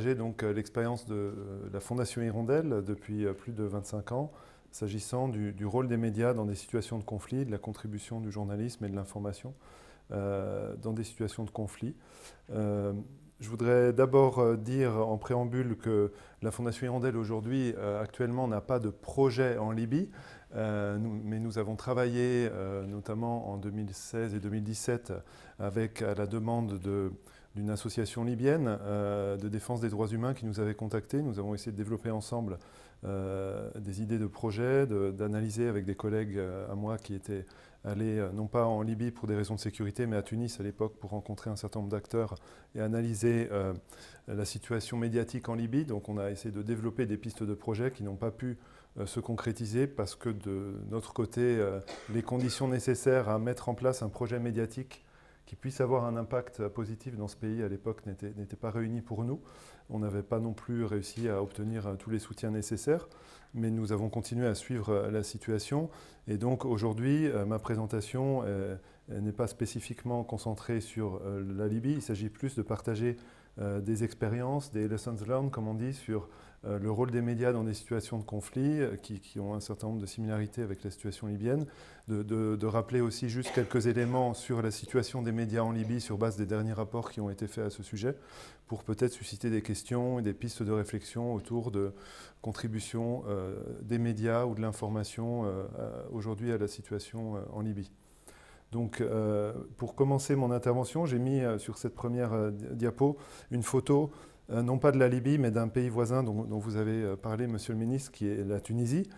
J'ai donc l'expérience de la Fondation Hirondelle depuis plus de 25 ans, s'agissant du rôle des médias dans des situations de conflit, de la contribution du journalisme et de l'information dans des situations de conflit. Je voudrais d'abord dire en préambule que la Fondation Hirondelle aujourd'hui, actuellement, n'a pas de projet en Libye, mais nous avons travaillé notamment en 2016 et 2017 avec à la demande d'une association libyenne de défense des droits humains qui nous avait contactés. Nous avons essayé de développer ensemble des idées de projets, d'analyser avec des collègues à moi qui étaient allés non pas en Libye pour des raisons de sécurité, mais à Tunis à l'époque pour rencontrer un certain nombre d'acteurs et analyser la situation médiatique en Libye. Donc on a essayé de développer des pistes de projets qui n'ont pas pu se concrétiser parce que de notre côté, les conditions nécessaires à mettre en place un projet médiatique qui puisse avoir un impact positif dans ce pays à l'époque n'était pas réuni pour nous. On n'avait pas non plus réussi à obtenir tous les soutiens nécessaires, mais nous avons continué à suivre la situation. Et donc aujourd'hui, ma présentation n'est pas spécifiquement concentrée sur la Libye. Il s'agit plus de partager des expériences, des lessons learned, comme on dit, sur le rôle des médias dans des situations de conflit qui ont un certain nombre de similarités avec la situation libyenne, de rappeler aussi juste quelques éléments sur la situation des médias en Libye sur base des derniers rapports qui ont été faits à ce sujet, pour peut-être susciter des questions et des pistes de réflexion autour de contributions des médias ou de l'information aujourd'hui à la situation en Libye. Donc, pour commencer mon intervention, j'ai mis sur cette première diapo une photo, non pas de la Libye, mais d'un pays voisin dont vous avez parlé, Monsieur le Ministre, qui est la Tunisie.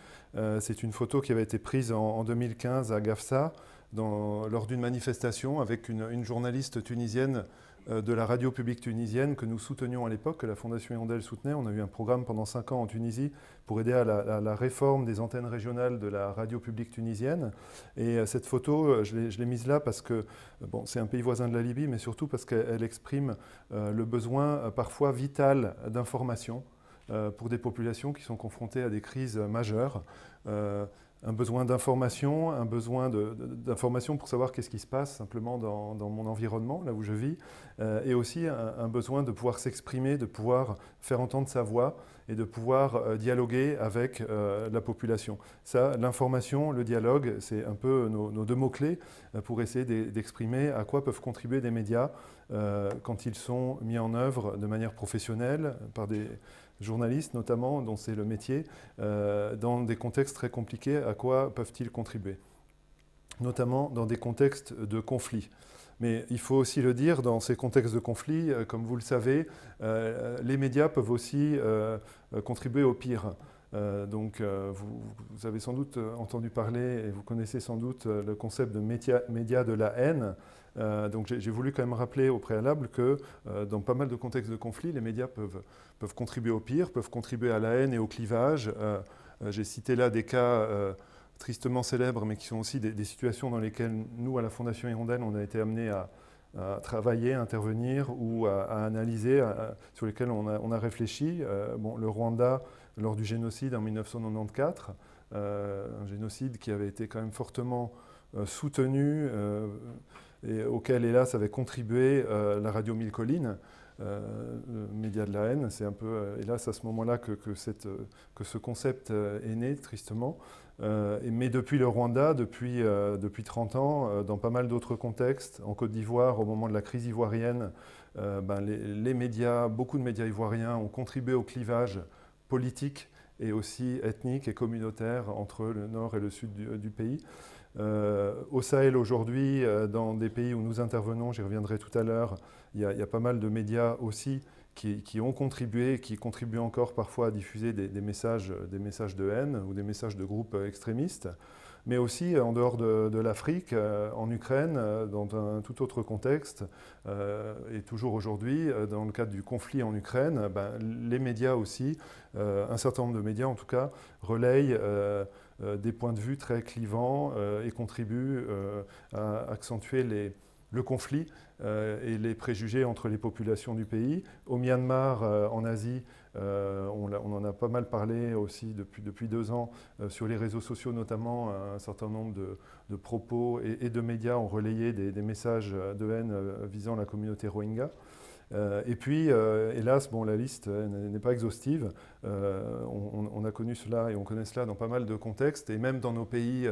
C'est une photo qui avait été prise en 2015 à Gafsa, lors d'une manifestation avec une journaliste tunisienne de la radio publique tunisienne que nous soutenions à l'époque, que la Fondation Hirondelle soutenait. On a eu un programme pendant 5 ans en Tunisie pour aider à la réforme des antennes régionales de la radio publique tunisienne. Et cette photo, je l'ai mise là parce que bon, c'est un pays voisin de la Libye, mais surtout parce qu'elle exprime le besoin parfois vital d'information pour des populations qui sont confrontées à des crises majeures. Un besoin d'information, un besoin d'information pour savoir qu'est-ce qui se passe simplement dans mon environnement, là où je vis, et aussi un besoin de pouvoir s'exprimer, de pouvoir faire entendre sa voix et de pouvoir dialoguer avec la population. Ça, l'information, le dialogue, c'est un peu nos deux mots-clés pour essayer d'exprimer à quoi peuvent contribuer des médias quand ils sont mis en œuvre de manière professionnelle par des journalistes notamment, dont c'est le métier, dans des contextes très compliqués, à quoi peuvent-ils contribuer? Notamment dans des contextes de conflit. Mais il faut aussi le dire, dans ces contextes de conflit, comme vous le savez, les médias peuvent aussi contribuer au pire. Vous avez sans doute entendu parler, et vous connaissez sans doute le concept de médias de la haine. Donc j'ai voulu quand même rappeler au préalable que dans pas mal de contextes de conflit, les médias peuvent contribuer au pire, peuvent contribuer à la haine et au clivage. J'ai cité là des cas tristement célèbres, mais qui sont aussi des situations dans lesquelles nous, à la Fondation Hirondelle, on a été amenés à travailler, à intervenir ou à analyser, sur lesquels on a réfléchi. Bon, le Rwanda, lors du génocide en 1994, un génocide qui avait été quand même fortement soutenu et auquel, hélas, avait contribué la radio Mille Collines, le média de la haine. C'est un peu, hélas, à ce moment-là que ce concept est né, tristement. Mais depuis le Rwanda, depuis 30 ans, dans pas mal d'autres contextes, en Côte d'Ivoire, au moment de la crise ivoirienne, les médias, beaucoup de médias ivoiriens ont contribué au clivage politique et aussi ethnique et communautaire entre le nord et le sud du pays. Au Sahel aujourd'hui, dans des pays où nous intervenons, j'y reviendrai tout à l'heure, il y a pas mal de médias aussi qui ont contribué, qui contribuent encore parfois à diffuser des messages de haine ou des messages de groupes extrémistes, mais aussi en dehors de l'Afrique, en Ukraine, dans un tout autre contexte, et toujours aujourd'hui, dans le cadre du conflit en Ukraine, les médias aussi, un certain nombre de médias en tout cas, relayent des points de vue très clivants et contribuent à accentuer le conflit et les préjugés entre les populations du pays. Au Myanmar, en Asie, on en a pas mal parlé aussi depuis 2 ans sur les réseaux sociaux notamment. Un certain nombre de propos et de médias ont relayé des messages de haine visant la communauté Rohingya. Et puis, hélas, bon, la liste n'est pas exhaustive. On a connu cela et on connaît cela dans pas mal de contextes, et même dans nos pays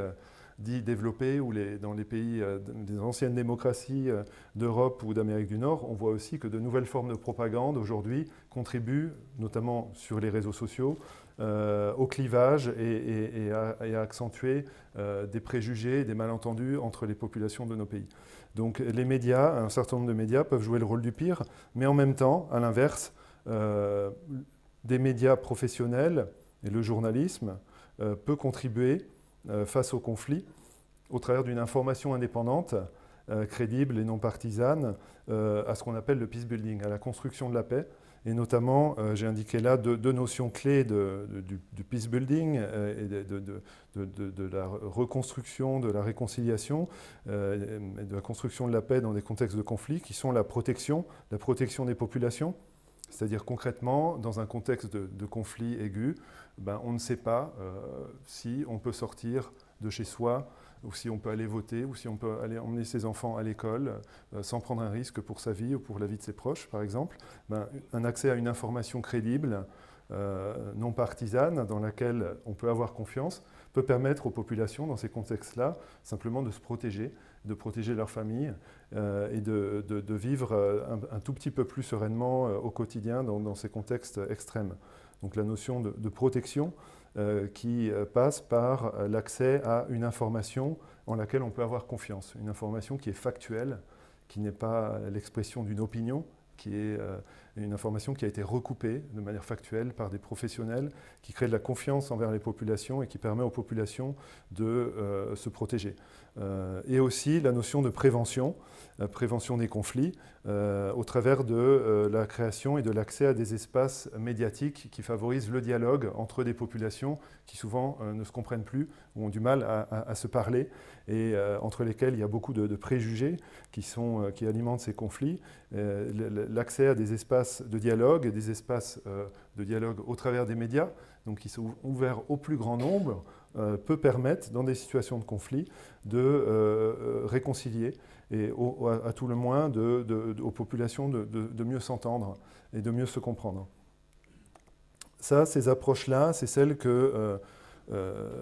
dits développés ou dans les pays des anciennes démocraties d'Europe ou d'Amérique du Nord, on voit aussi que de nouvelles formes de propagande aujourd'hui contribuent, notamment sur les réseaux sociaux, au clivage et à accentuer des préjugés, des malentendus entre les populations de nos pays. Donc les médias, un certain nombre de médias peuvent jouer le rôle du pire, mais en même temps, à l'inverse, des médias professionnels et le journalisme peut contribuer face au conflit au travers d'une information indépendante, crédible et non partisane, à ce qu'on appelle le peace building, à la construction de la paix. Et notamment, j'ai indiqué là deux notions clés du peace building et de la reconstruction, de la réconciliation, et de la construction de la paix dans des contextes de conflit, qui sont la protection des populations. C'est-à-dire concrètement, dans un contexte de conflit aigu, on ne sait pas si on peut sortir de chez soi, ou si on peut aller voter, ou si on peut aller emmener ses enfants à l'école sans prendre un risque pour sa vie ou pour la vie de ses proches, par exemple. Un accès à une information crédible, non partisane, dans laquelle on peut avoir confiance, peut permettre aux populations, dans ces contextes-là, simplement de se protéger, de protéger leur famille et de vivre un tout petit peu plus sereinement au quotidien dans ces contextes extrêmes. Donc la notion de protection qui passe par l'accès à une information en laquelle on peut avoir confiance, une information qui est factuelle, qui n'est pas l'expression d'une opinion, qui est une information qui a été recoupée de manière factuelle par des professionnels, qui crée de la confiance envers les populations et qui permet aux populations de se protéger. Et aussi la notion de prévention des conflits, au travers de la création et de l'accès à des espaces médiatiques qui favorisent le dialogue entre des populations qui souvent ne se comprennent plus ou ont du mal à se parler et entre lesquelles il y a beaucoup de préjugés qui alimentent ces conflits. L'accès à des espaces de dialogue, au travers des médias, donc qui sont ouverts au plus grand nombre, peut permettre, dans des situations de conflit, de réconcilier et à tout le moins aux populations de mieux s'entendre et de mieux se comprendre. Ça, ces approches-là, c'est celles que...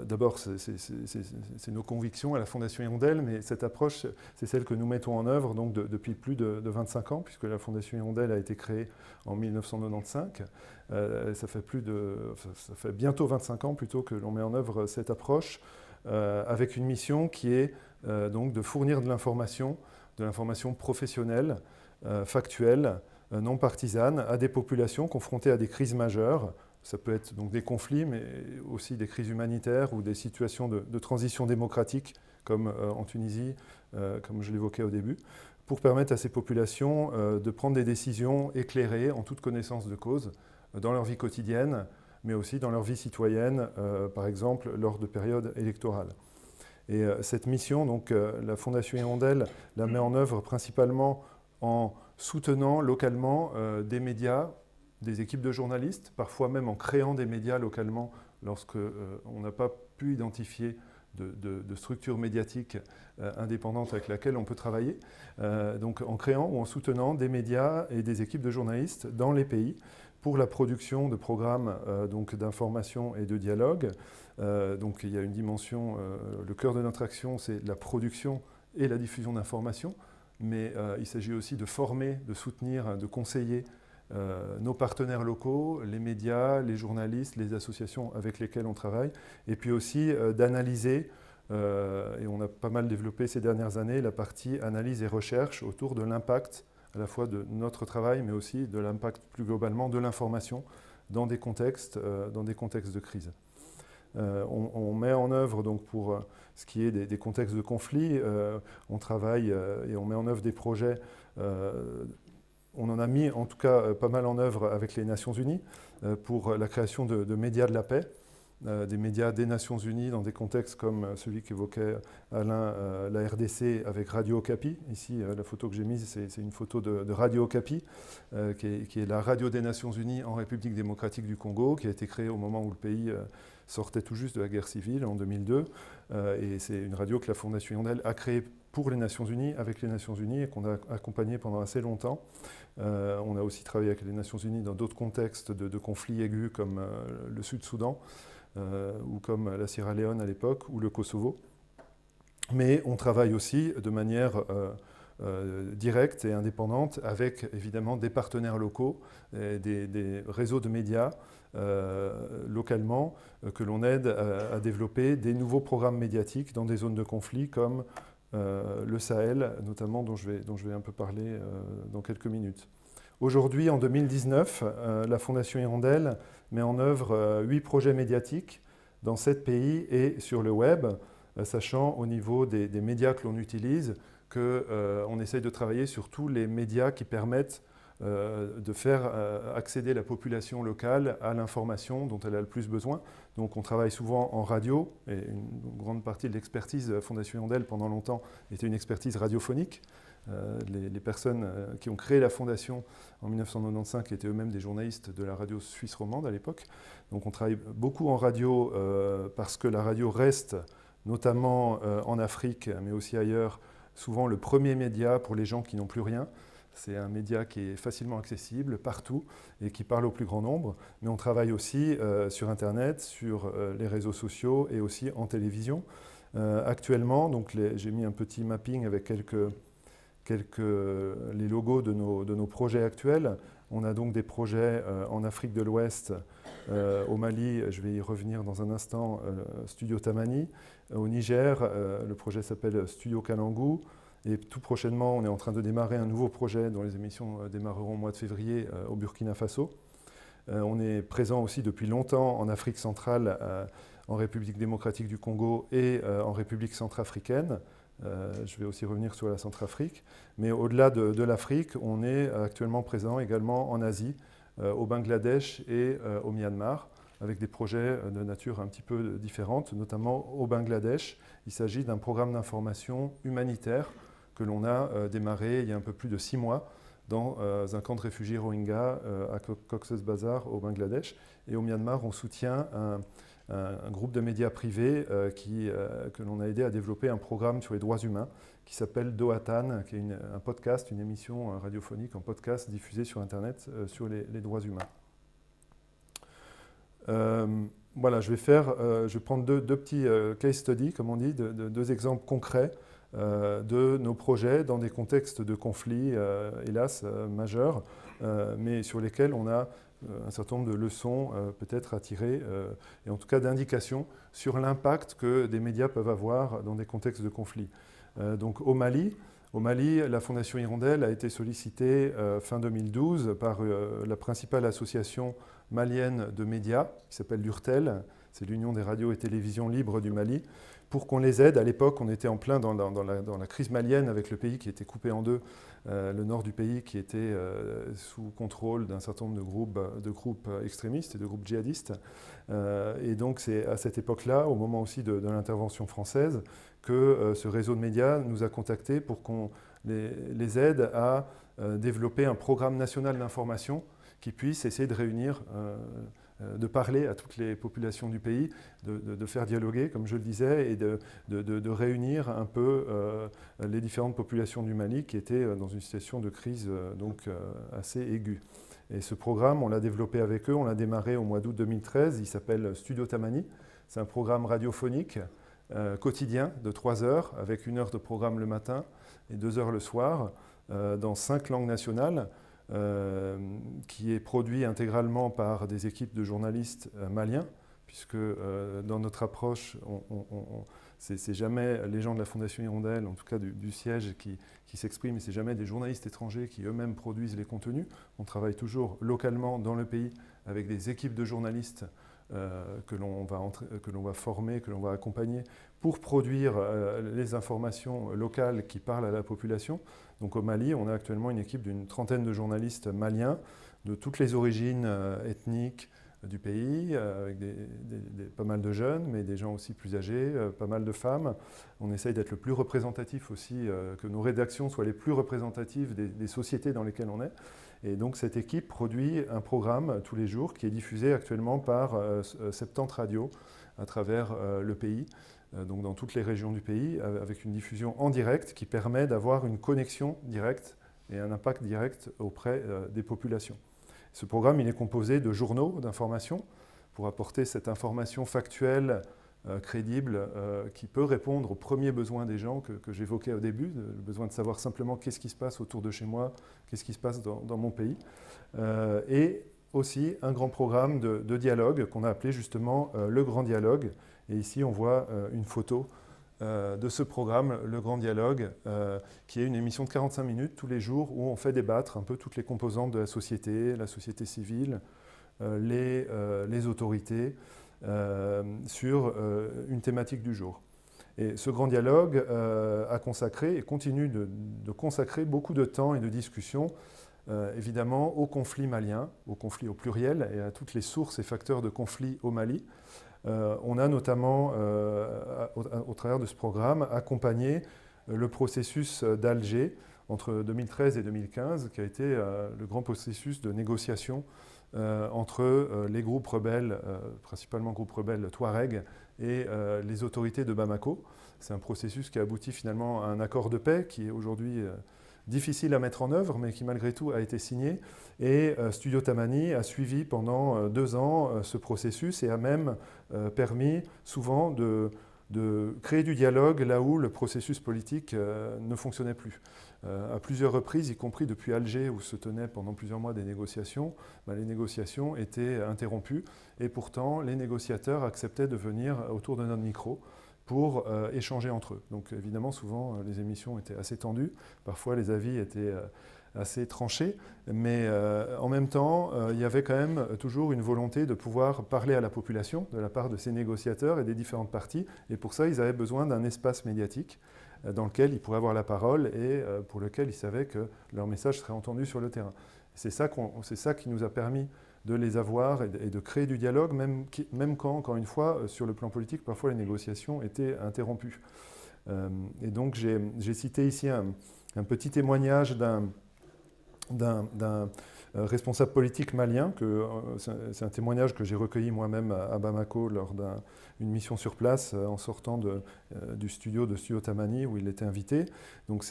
D'abord, c'est nos convictions à la Fondation Hirondelle, mais cette approche, c'est celle que nous mettons en œuvre donc depuis plus de 25 ans, puisque la Fondation Hirondelle a été créée en 1995. Ça fait bientôt 25 ans plutôt que l'on met en œuvre cette approche, avec une mission qui est donc de fournir de l'information professionnelle, factuelle, non partisane, à des populations confrontées à des crises majeures. Ça peut être donc des conflits, mais aussi des crises humanitaires ou des situations de transition démocratique, comme en Tunisie, comme je l'évoquais au début, pour permettre à ces populations de prendre des décisions éclairées, en toute connaissance de cause, dans leur vie quotidienne, mais aussi dans leur vie citoyenne, par exemple lors de périodes électorales. Et cette mission, donc, la Fondation Hirondelle la met en œuvre principalement en soutenant localement des médias, des équipes de journalistes, parfois même en créant des médias localement lorsqu'on n'a pas pu identifier de structures médiatiques indépendantes avec laquelle on peut travailler. Donc en créant ou en soutenant des médias et des équipes de journalistes dans les pays pour la production de programmes d'information et de dialogue. Donc il y a une dimension, le cœur de notre action, c'est la production et la diffusion d'informations, mais il s'agit aussi de former, de soutenir, de conseiller nos partenaires locaux, les médias, les journalistes, les associations avec lesquelles on travaille, et puis aussi d'analyser, et on a pas mal développé ces dernières années, la partie analyse et recherche autour de l'impact à la fois de notre travail, mais aussi de l'impact plus globalement de l'information dans des contextes de crise. On met en œuvre, donc pour ce qui est des contextes de conflit, on travaille et on met en œuvre des projets. On en a mis en tout cas pas mal en œuvre avec les Nations Unies pour la création de médias de la paix, des médias des Nations Unies dans des contextes comme celui qu'évoquait Alain, la RDC avec Radio Okapi. Ici, la photo que j'ai mise, c'est une photo de Radio Okapi, qui est la radio des Nations Unies en République démocratique du Congo, qui a été créée au moment où le pays sortait tout juste de la guerre civile en 2002. Et c'est une radio que la Fondation Hirondelle a créée pour les Nations Unies, avec les Nations Unies, et qu'on a accompagnée pendant assez longtemps. On a aussi travaillé avec les Nations Unies dans d'autres contextes de conflits aigus comme le Sud-Soudan, ou comme la Sierra Leone à l'époque, ou le Kosovo. Mais on travaille aussi de manière directe et indépendante avec évidemment des partenaires locaux, des réseaux de médias localement que l'on aide à développer des nouveaux programmes médiatiques dans des zones de conflit comme le Sahel, notamment dont je vais un peu parler dans quelques minutes. Aujourd'hui, en 2019, la Fondation Hirondelle met en œuvre 8 projets médiatiques dans 7 pays et sur le web, sachant au niveau des médias que l'on utilise qu'on essaye de travailler sur tous les médias qui permettent de faire accéder la population locale à l'information dont elle a le plus besoin. Donc on travaille souvent en radio, et une grande partie de l'expertise de la Fondation Hirondelle pendant longtemps était une expertise radiophonique. Les personnes qui ont créé la Fondation en 1995 étaient eux-mêmes des journalistes de la radio suisse romande à l'époque. Donc on travaille beaucoup en radio parce que la radio reste, notamment en Afrique, mais aussi ailleurs, souvent le premier média pour les gens qui n'ont plus rien. C'est un média qui est facilement accessible partout et qui parle au plus grand nombre. Mais on travaille aussi sur Internet, sur les réseaux sociaux et aussi en télévision. Actuellement, donc j'ai mis un petit mapping avec les logos de nos projets actuels. On a donc des projets en Afrique de l'Ouest, au Mali, je vais y revenir dans un instant, Studio Tamani. Au Niger, le projet s'appelle Studio Kalangu. Et tout prochainement, on est en train de démarrer un nouveau projet dont les émissions démarreront au mois de février au Burkina Faso. On est présent aussi depuis longtemps en Afrique centrale, en République démocratique du Congo et en République centrafricaine. Je vais aussi revenir sur la Centrafrique. Mais au-delà de l'Afrique, on est actuellement présent également en Asie, au Bangladesh et au Myanmar, avec des projets de nature un petit peu différente, notamment au Bangladesh. Il s'agit d'un programme d'information humanitaire que l'on a démarré il y a un peu plus de 6 mois dans un camp de réfugiés Rohingyas à Cox's Bazar au Bangladesh. Et au Myanmar, on soutient un groupe de médias privés que l'on a aidé à développer un programme sur les droits humains qui s'appelle Dohatan, qui est un podcast, une émission radiophonique en podcast diffusée sur Internet sur les droits humains. Voilà, je vais prendre deux petits case studies, comme on dit, deux exemples concrets de nos projets dans des contextes de conflits, hélas, majeurs, mais sur lesquels on a un certain nombre de leçons peut-être à tirer, et en tout cas d'indications sur l'impact que des médias peuvent avoir dans des contextes de conflit. Donc au Mali, la Fondation Hirondelle a été sollicitée fin 2012 par la principale association malienne de médias, qui s'appelle l'URTEL, c'est l'Union des radios et télévisions libres du Mali, pour qu'on les aide. À l'époque, on était en plein dans la crise malienne avec le pays qui était coupé en deux, le nord du pays qui était sous contrôle d'un certain nombre de groupes extrémistes et de groupes djihadistes. Et donc c'est à cette époque-là, au moment aussi de l'intervention française, que ce réseau de médias nous a contactés pour qu'on les aide à développer un programme national d'information qui puisse essayer de réunir, de parler à toutes les populations du pays, de faire dialoguer, comme je le disais, et de réunir un peu les différentes populations du Mali qui étaient dans une situation de crise assez aiguë. Et ce programme, on l'a développé avec eux, on l'a démarré au mois d'août 2013, il s'appelle Studio Tamani. C'est un programme radiophonique quotidien de 3 heures, avec 1 heure de programme le matin et 2 heures le soir, dans 5 langues nationales, qui est produit intégralement par des équipes de journalistes maliens, puisque dans notre approche, c'est jamais les gens de la Fondation Hirondelle, en tout cas du siège, qui s'expriment, et c'est jamais des journalistes étrangers qui eux-mêmes produisent les contenus. On travaille toujours localement dans le pays avec des équipes de journalistes que l'on va former, que l'on va accompagner pour produire les informations locales qui parlent à la population. Donc au Mali, on a actuellement une équipe d'une 30aine de journalistes maliens de toutes les origines ethniques, du pays, avec pas mal de jeunes, mais des gens aussi plus âgés, pas mal de femmes. On essaye d'être le plus représentatif aussi, que nos rédactions soient les plus représentatives des sociétés dans lesquelles on est. Et donc cette équipe produit un programme tous les jours qui est diffusé actuellement par 70 radios à travers le pays, donc dans toutes les régions du pays, avec une diffusion en direct qui permet d'avoir une connexion directe et un impact direct auprès des populations. Ce programme, il est composé de journaux d'information pour apporter cette information factuelle, crédible, qui peut répondre aux premiers besoins des gens que j'évoquais au début, le besoin de savoir simplement qu'est-ce qui se passe autour de chez moi, qu'est-ce qui se passe dans mon pays. Et aussi un grand programme de dialogue qu'on a appelé justement le Grand Dialogue. Et ici, on voit une photo de ce programme, le Grand Dialogue, qui est une émission de 45 minutes tous les jours où on fait débattre un peu toutes les composantes de la société civile, les autorités, sur une thématique du jour. Et ce Grand Dialogue a consacré et continue de consacrer beaucoup de temps et de discussion évidemment au conflit malien, au conflit au pluriel et à toutes les sources et facteurs de conflit au Mali. On a notamment, au travers de ce programme, accompagné le processus d'Alger entre 2013 et 2015, qui a été le grand processus de négociation entre les groupes rebelles, principalement groupes rebelles Touareg, et les autorités de Bamako. C'est un processus qui a abouti finalement à un accord de paix qui est aujourd'hui difficile à mettre en œuvre, mais qui malgré tout a été signé. Et Studio Tamani a suivi pendant 2 ans ce processus et a même permis souvent de créer du dialogue là où le processus politique ne fonctionnait plus. À plusieurs reprises, y compris depuis Alger, où se tenaient pendant plusieurs mois des négociations, les négociations étaient interrompues et pourtant les négociateurs acceptaient de venir autour de notre micro pour échanger entre eux. Donc évidemment, souvent, les émissions étaient assez tendues, parfois les avis étaient assez tranchés, mais en même temps, il y avait quand même toujours une volonté de pouvoir parler à la population de la part de ces négociateurs et des différentes parties, et pour ça, ils avaient besoin d'un espace médiatique dans lequel ils pourraient avoir la parole et pour lequel ils savaient que leur message serait entendu sur le terrain. C'est ça qui nous a permis de les avoir et de créer du dialogue, même quand, encore une fois, sur le plan politique, parfois les négociations étaient interrompues. Et donc j'ai cité ici un petit témoignage d'un responsable politique malien, c'est un témoignage que j'ai recueilli moi-même à Bamako lors d'une mission sur place en sortant du studio de Studio Tamani où il était invité. Donc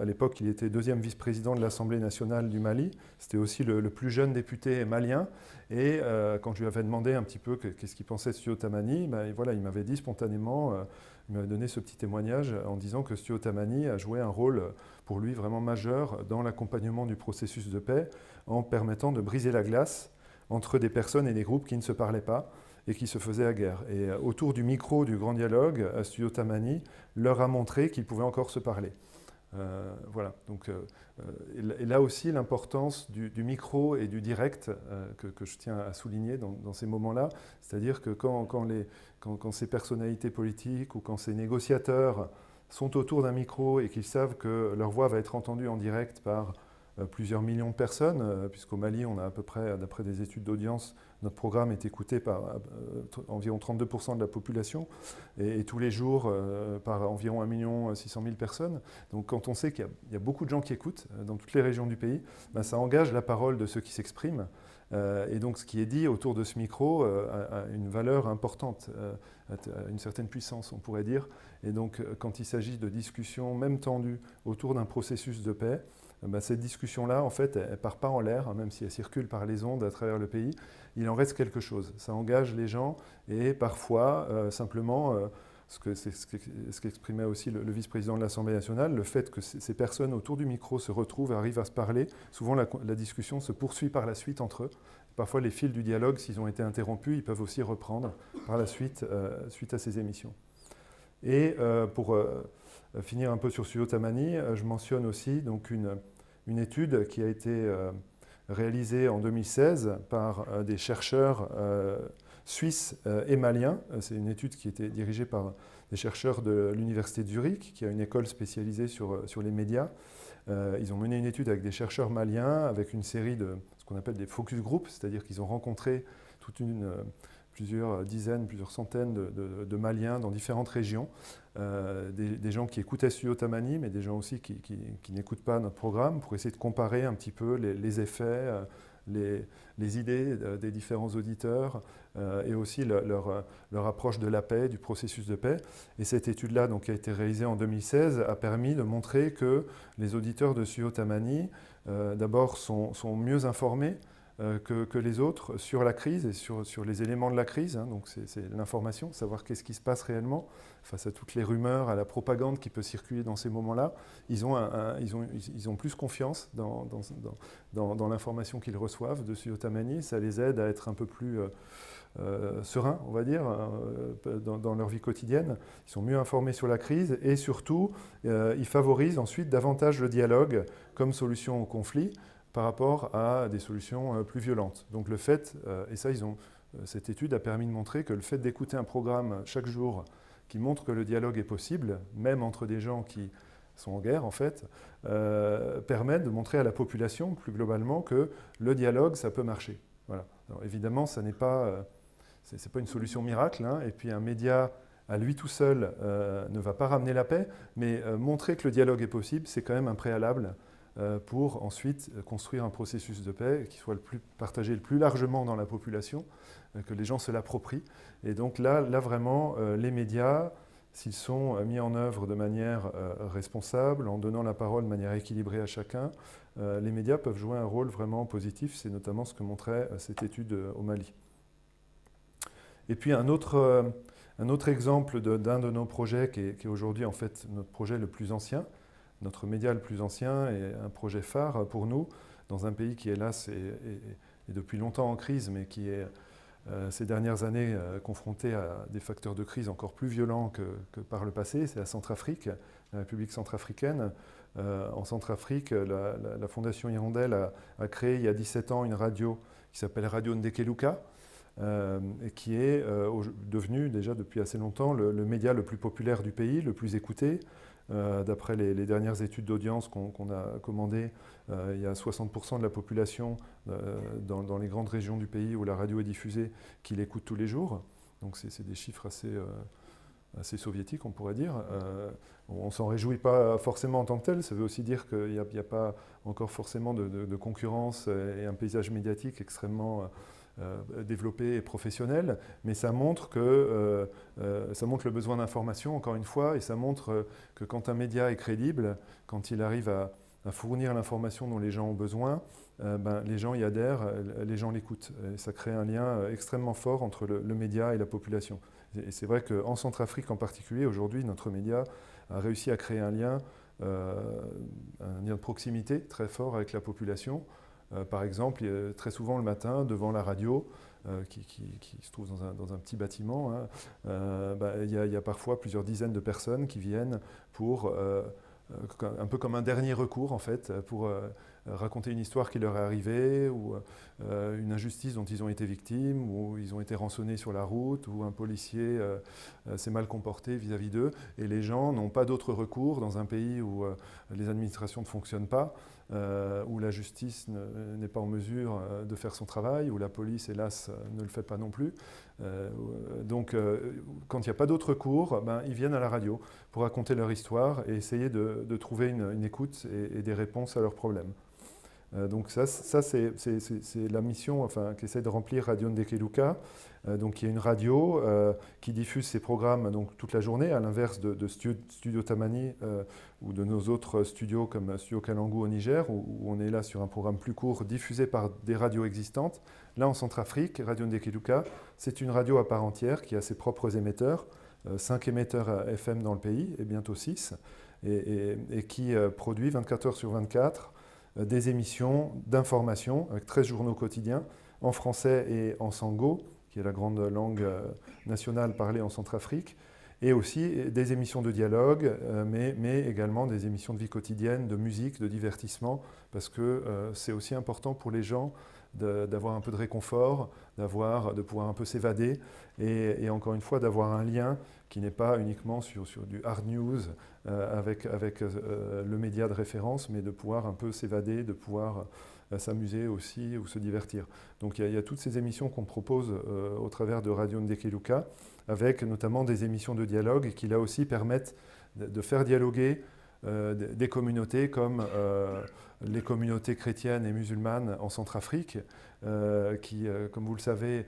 à l'époque, il était 2e vice-président de l'Assemblée nationale du Mali. C'était aussi le plus jeune député malien. Et quand je lui avais demandé un petit peu qu'est-ce qu'il pensait de Studio Tamani, voilà, il m'avait dit spontanément, il m'avait donné ce petit témoignage en disant que Studio Tamani a joué un rôle pour lui vraiment majeur dans l'accompagnement du processus de paix en permettant de briser la glace entre des personnes et des groupes qui ne se parlaient pas et qui se faisaient la guerre. Et autour du micro du Grand Dialogue, Studio Tamani leur a montré qu'ils pouvaient encore se parler. Voilà. Donc, et là aussi, l'importance du micro et du direct que je tiens à souligner dans ces moments-là, c'est-à-dire que quand ces personnalités politiques ou quand ces négociateurs sont autour d'un micro et qu'ils savent que leur voix va être entendue en direct par plusieurs millions de personnes, puisqu'au Mali, on a à peu près, d'après des études d'audience, notre programme est écouté par environ 32% de la population et tous les jours par environ 1 600 000 personnes. Donc quand on sait qu'il y a beaucoup de gens qui écoutent dans toutes les régions du pays, ça engage la parole de ceux qui s'expriment. Et donc ce qui est dit autour de ce micro a une valeur importante, a une certaine puissance, on pourrait dire. Et donc quand il s'agit de discussions, même tendues, autour d'un processus de paix, cette discussion-là, en fait, elle ne part pas en l'air, même si elle circule par les ondes à travers le pays. Il en reste quelque chose. Ça engage les gens et parfois, simplement, ce qu'exprimait aussi le vice-président de l'Assemblée nationale, le fait que ces personnes autour du micro se retrouvent et arrivent à se parler. Souvent, la discussion se poursuit par la suite entre eux. Parfois, les fils du dialogue, s'ils ont été interrompus, ils peuvent aussi reprendre par la suite, suite à ces émissions. Et pour finir un peu sur Studio Tamani, je mentionne aussi donc une étude qui a été réalisée en 2016 par des chercheurs suisses et maliens. C'est une étude qui était dirigée par des chercheurs de l'Université de Zurich, qui a une école spécialisée sur les médias. Ils ont mené une étude avec des chercheurs maliens, avec une série de ce qu'on appelle des focus groups, c'est-à-dire qu'ils ont rencontré plusieurs dizaines, plusieurs centaines de Maliens dans différentes régions, des gens qui écoutaient Studio Tamani, mais des gens aussi qui n'écoutent pas notre programme, pour essayer de comparer un petit peu les effets, les idées des différents auditeurs et aussi leur approche de la paix, du processus de paix. Et cette étude-là, donc, qui a été réalisée en 2016, a permis de montrer que les auditeurs de Studio Tamani, d'abord, sont mieux informés que les autres sur la crise et sur les éléments de la crise. Hein. Donc c'est l'information, savoir qu'est-ce qui se passe réellement face à toutes les rumeurs, à la propagande qui peut circuler dans ces moments-là. Ils ont plus confiance dans l'information qu'ils reçoivent de Studio Tamani. Ça les aide à être un peu plus sereins, on va dire, dans leur vie quotidienne. Ils sont mieux informés sur la crise et surtout, ils favorisent ensuite davantage le dialogue comme solution au conflit, par rapport à des solutions plus violentes. Donc le fait, et ça cette étude a permis de montrer que le fait d'écouter un programme chaque jour qui montre que le dialogue est possible, même entre des gens qui sont en guerre en fait, permet de montrer à la population plus globalement que le dialogue, ça peut marcher. Voilà. Alors, évidemment, ça n'est pas, c'est pas une solution miracle, hein, et puis un média à lui tout seul ne va pas ramener la paix, mais montrer que le dialogue est possible, c'est quand même un préalable pour ensuite construire un processus de paix qui soit partagé le plus largement dans la population, que les gens se l'approprient. Et donc là vraiment, les médias, s'ils sont mis en œuvre de manière responsable, en donnant la parole de manière équilibrée à chacun, les médias peuvent jouer un rôle vraiment positif. C'est notamment ce que montrait cette étude au Mali. Et puis un autre exemple d'un de nos projets qui est aujourd'hui en fait notre projet le plus ancien, notre média le plus ancien et un projet phare pour nous, dans un pays qui, hélas, est depuis longtemps en crise, mais qui est ces dernières années confronté à des facteurs de crise encore plus violents que par le passé. C'est la Centrafrique, la République centrafricaine. En Centrafrique, la Fondation Hirondelle a créé il y a 17 ans une radio qui s'appelle Radio Ndekeluka, et qui est devenu déjà depuis assez longtemps le média le plus populaire du pays, le plus écouté. D'après les dernières études d'audience qu'on a commandées, il y a 60% de la population dans les grandes régions du pays où la radio est diffusée qui l'écoute tous les jours. Donc c'est des chiffres assez soviétiques, on pourrait dire. On ne s'en réjouit pas forcément en tant que tel. Ça veut aussi dire qu'il n'y a pas encore forcément de concurrence et un paysage médiatique extrêmement développé et professionnel, mais ça montre le besoin d'information, encore une fois, et ça montre que quand un média est crédible, quand il arrive à fournir l'information dont les gens ont besoin, les gens y adhèrent, les gens l'écoutent. Et ça crée un lien extrêmement fort entre le média et la population. Et c'est vrai qu'en Centrafrique en particulier, aujourd'hui, notre média a réussi à créer un lien de proximité très fort avec la population. Par exemple, très souvent le matin, devant la radio, qui se trouve dans un petit bâtiment, hein, il y a parfois plusieurs dizaines de personnes qui viennent pour, un peu comme un dernier recours en fait, pour raconter une histoire qui leur est arrivée, ou une injustice dont ils ont été victimes, ou ils ont été rançonnés sur la route, ou un policier s'est mal comporté vis-à-vis d'eux, et les gens n'ont pas d'autre recours dans un pays où les administrations ne fonctionnent pas, où la justice n'est pas en mesure de faire son travail, où la police, hélas, ne le fait pas non plus. Donc, quand il n'y a pas d'autre recours, ils viennent à la radio pour raconter leur histoire et essayer de trouver une écoute et des réponses à leurs problèmes. Donc ça c'est la mission qu'essaie de remplir Radio Ndekeluka. Donc il y a une radio qui diffuse ses programmes donc, toute la journée, à l'inverse de Studio Tamani ou de nos autres studios comme Studio Kalangu au Niger, où on est là sur un programme plus court diffusé par des radios existantes. Là en Centrafrique, Radio Ndekeluka, c'est une radio à part entière qui a ses propres émetteurs, 5 émetteurs FM dans le pays et bientôt 6, et qui produit 24 heures sur 24 des émissions d'information avec 13 journaux quotidiens en français et en sango, qui est la grande langue nationale parlée en Centrafrique, et aussi des émissions de dialogue, mais également des émissions de vie quotidienne, de musique, de divertissement, parce que c'est aussi important pour les gens d'avoir un peu de réconfort, de pouvoir un peu s'évader et encore une fois d'avoir un lien qui n'est pas uniquement sur du hard news avec le média de référence, mais de pouvoir un peu s'évader, de pouvoir s'amuser aussi ou se divertir. Donc il y a toutes ces émissions qu'on propose au travers de Radio Ndekeluka, avec notamment des émissions de dialogue qui là aussi permettent de faire dialoguer des communautés comme les communautés chrétiennes et musulmanes en Centrafrique, qui, comme vous le savez,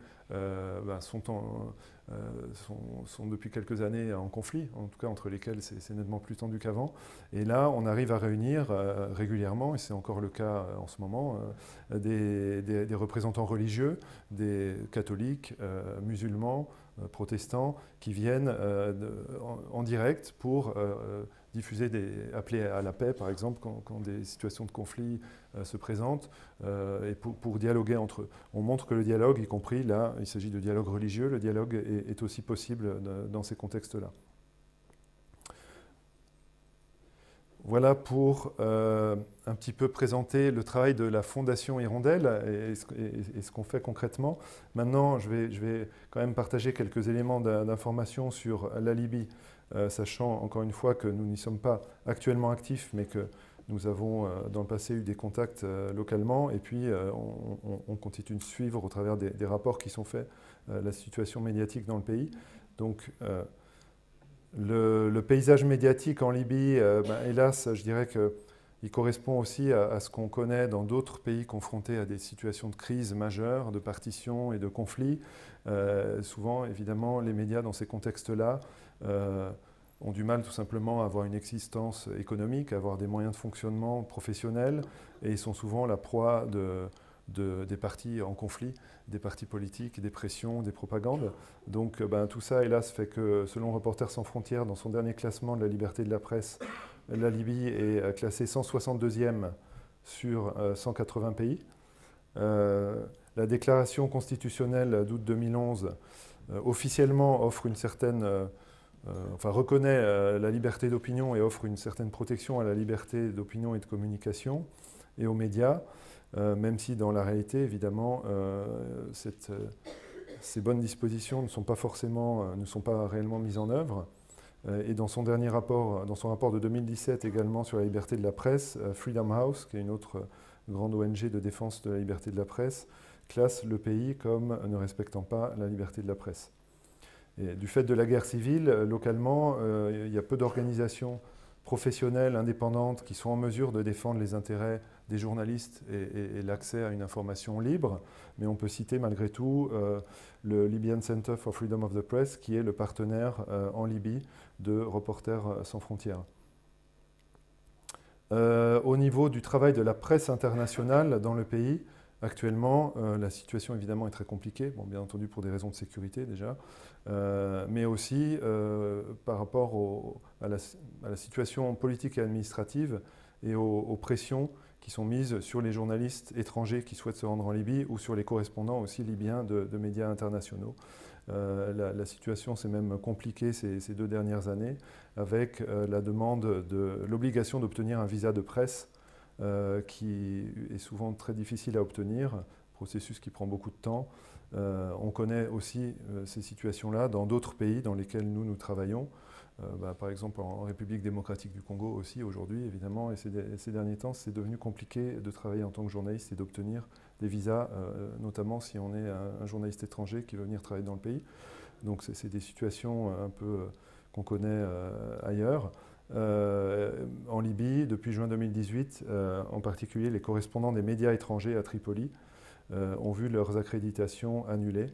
sont depuis quelques années en conflit, en tout cas entre lesquels c'est nettement plus tendu qu'avant. Et là, on arrive à réunir régulièrement, et c'est encore le cas en ce moment, des représentants religieux, des catholiques, musulmans, protestants, qui viennent en direct pour appeler à la paix, par exemple, quand des situations de conflit se présentent, et pour dialoguer entre eux. On montre que le dialogue, y compris là, il s'agit de dialogue religieux, le dialogue est aussi possible dans ces contextes-là. Voilà pour un petit peu présenter le travail de la Fondation Hirondelle et ce qu'on fait concrètement. Maintenant, je vais quand même partager quelques éléments d'information sur la Libye, sachant encore une fois que nous n'y sommes pas actuellement actifs, mais que nous avons dans le passé eu des contacts localement, et puis on continue de suivre au travers des rapports qui sont faits la situation médiatique dans le pays. Donc, le paysage médiatique en Libye, hélas, je dirais qu'il correspond aussi à ce qu'on connaît dans d'autres pays confrontés à des situations de crise majeures, de partition et de conflits. Souvent, évidemment, les médias dans ces contextes-là ont du mal tout simplement à avoir une existence économique, à avoir des moyens de fonctionnement professionnels, et ils sont souvent la proie des partis en conflit, des partis politiques, des pressions, des propagandes. Donc tout ça, hélas, fait que selon Reporters sans frontières, dans son dernier classement de la liberté de la presse, la Libye est classée 162e sur 180 pays. La déclaration constitutionnelle d'août 2011 officiellement offre une certaine... reconnaît la liberté d'opinion et offre une certaine protection à la liberté d'opinion et de communication et aux médias, même si dans la réalité, évidemment, ces bonnes dispositions ne sont pas réellement mises en œuvre. Et dans son dernier rapport, dans son rapport de 2017 également sur la liberté de la presse, Freedom House, qui est une autre grande ONG de défense de la liberté de la presse, classe le pays comme ne respectant pas la liberté de la presse. Et du fait de la guerre civile, localement, il y a peu d'organisations professionnelles, indépendantes, qui sont en mesure de défendre les intérêts des journalistes et l'accès à une information libre. Mais on peut citer malgré tout le Libyan Center for Freedom of the Press, qui est le partenaire en Libye de Reporters sans frontières. Au niveau du travail de la presse internationale dans le pays, actuellement, la situation évidemment est très compliquée, bon, bien entendu pour des raisons de sécurité déjà, mais aussi par rapport à la situation politique et administrative et aux pressions qui sont mises sur les journalistes étrangers qui souhaitent se rendre en Libye ou sur les correspondants aussi libyens de médias internationaux. La situation s'est même compliquée ces 2 dernières années avec l'obligation d'obtenir un visa de presse qui est souvent très difficile à obtenir, processus qui prend beaucoup de temps. On connaît aussi ces situations-là dans d'autres pays dans lesquels nous travaillons. Par exemple en République démocratique du Congo aussi aujourd'hui évidemment, et ces derniers temps c'est devenu compliqué de travailler en tant que journaliste et d'obtenir des visas, notamment si on est un journaliste étranger qui veut venir travailler dans le pays. Donc c'est des situations un peu qu'on connaît ailleurs. En Libye, depuis juin 2018, en particulier les correspondants des médias étrangers à Tripoli ont vu leurs accréditations annulées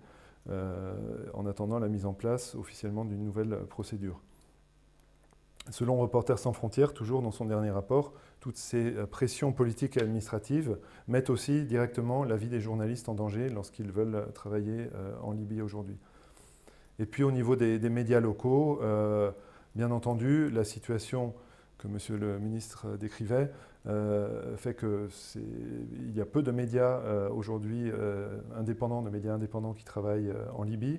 en attendant la mise en place officiellement d'une nouvelle procédure. Selon Reporters sans frontières, toujours dans son dernier rapport, toutes ces pressions politiques et administratives mettent aussi directement la vie des journalistes en danger lorsqu'ils veulent travailler en Libye aujourd'hui. Et puis au niveau des médias locaux, bien entendu, la situation que Monsieur le ministre décrivait fait qu'il y a peu de médias aujourd'hui indépendants, de médias indépendants qui travaillent en Libye.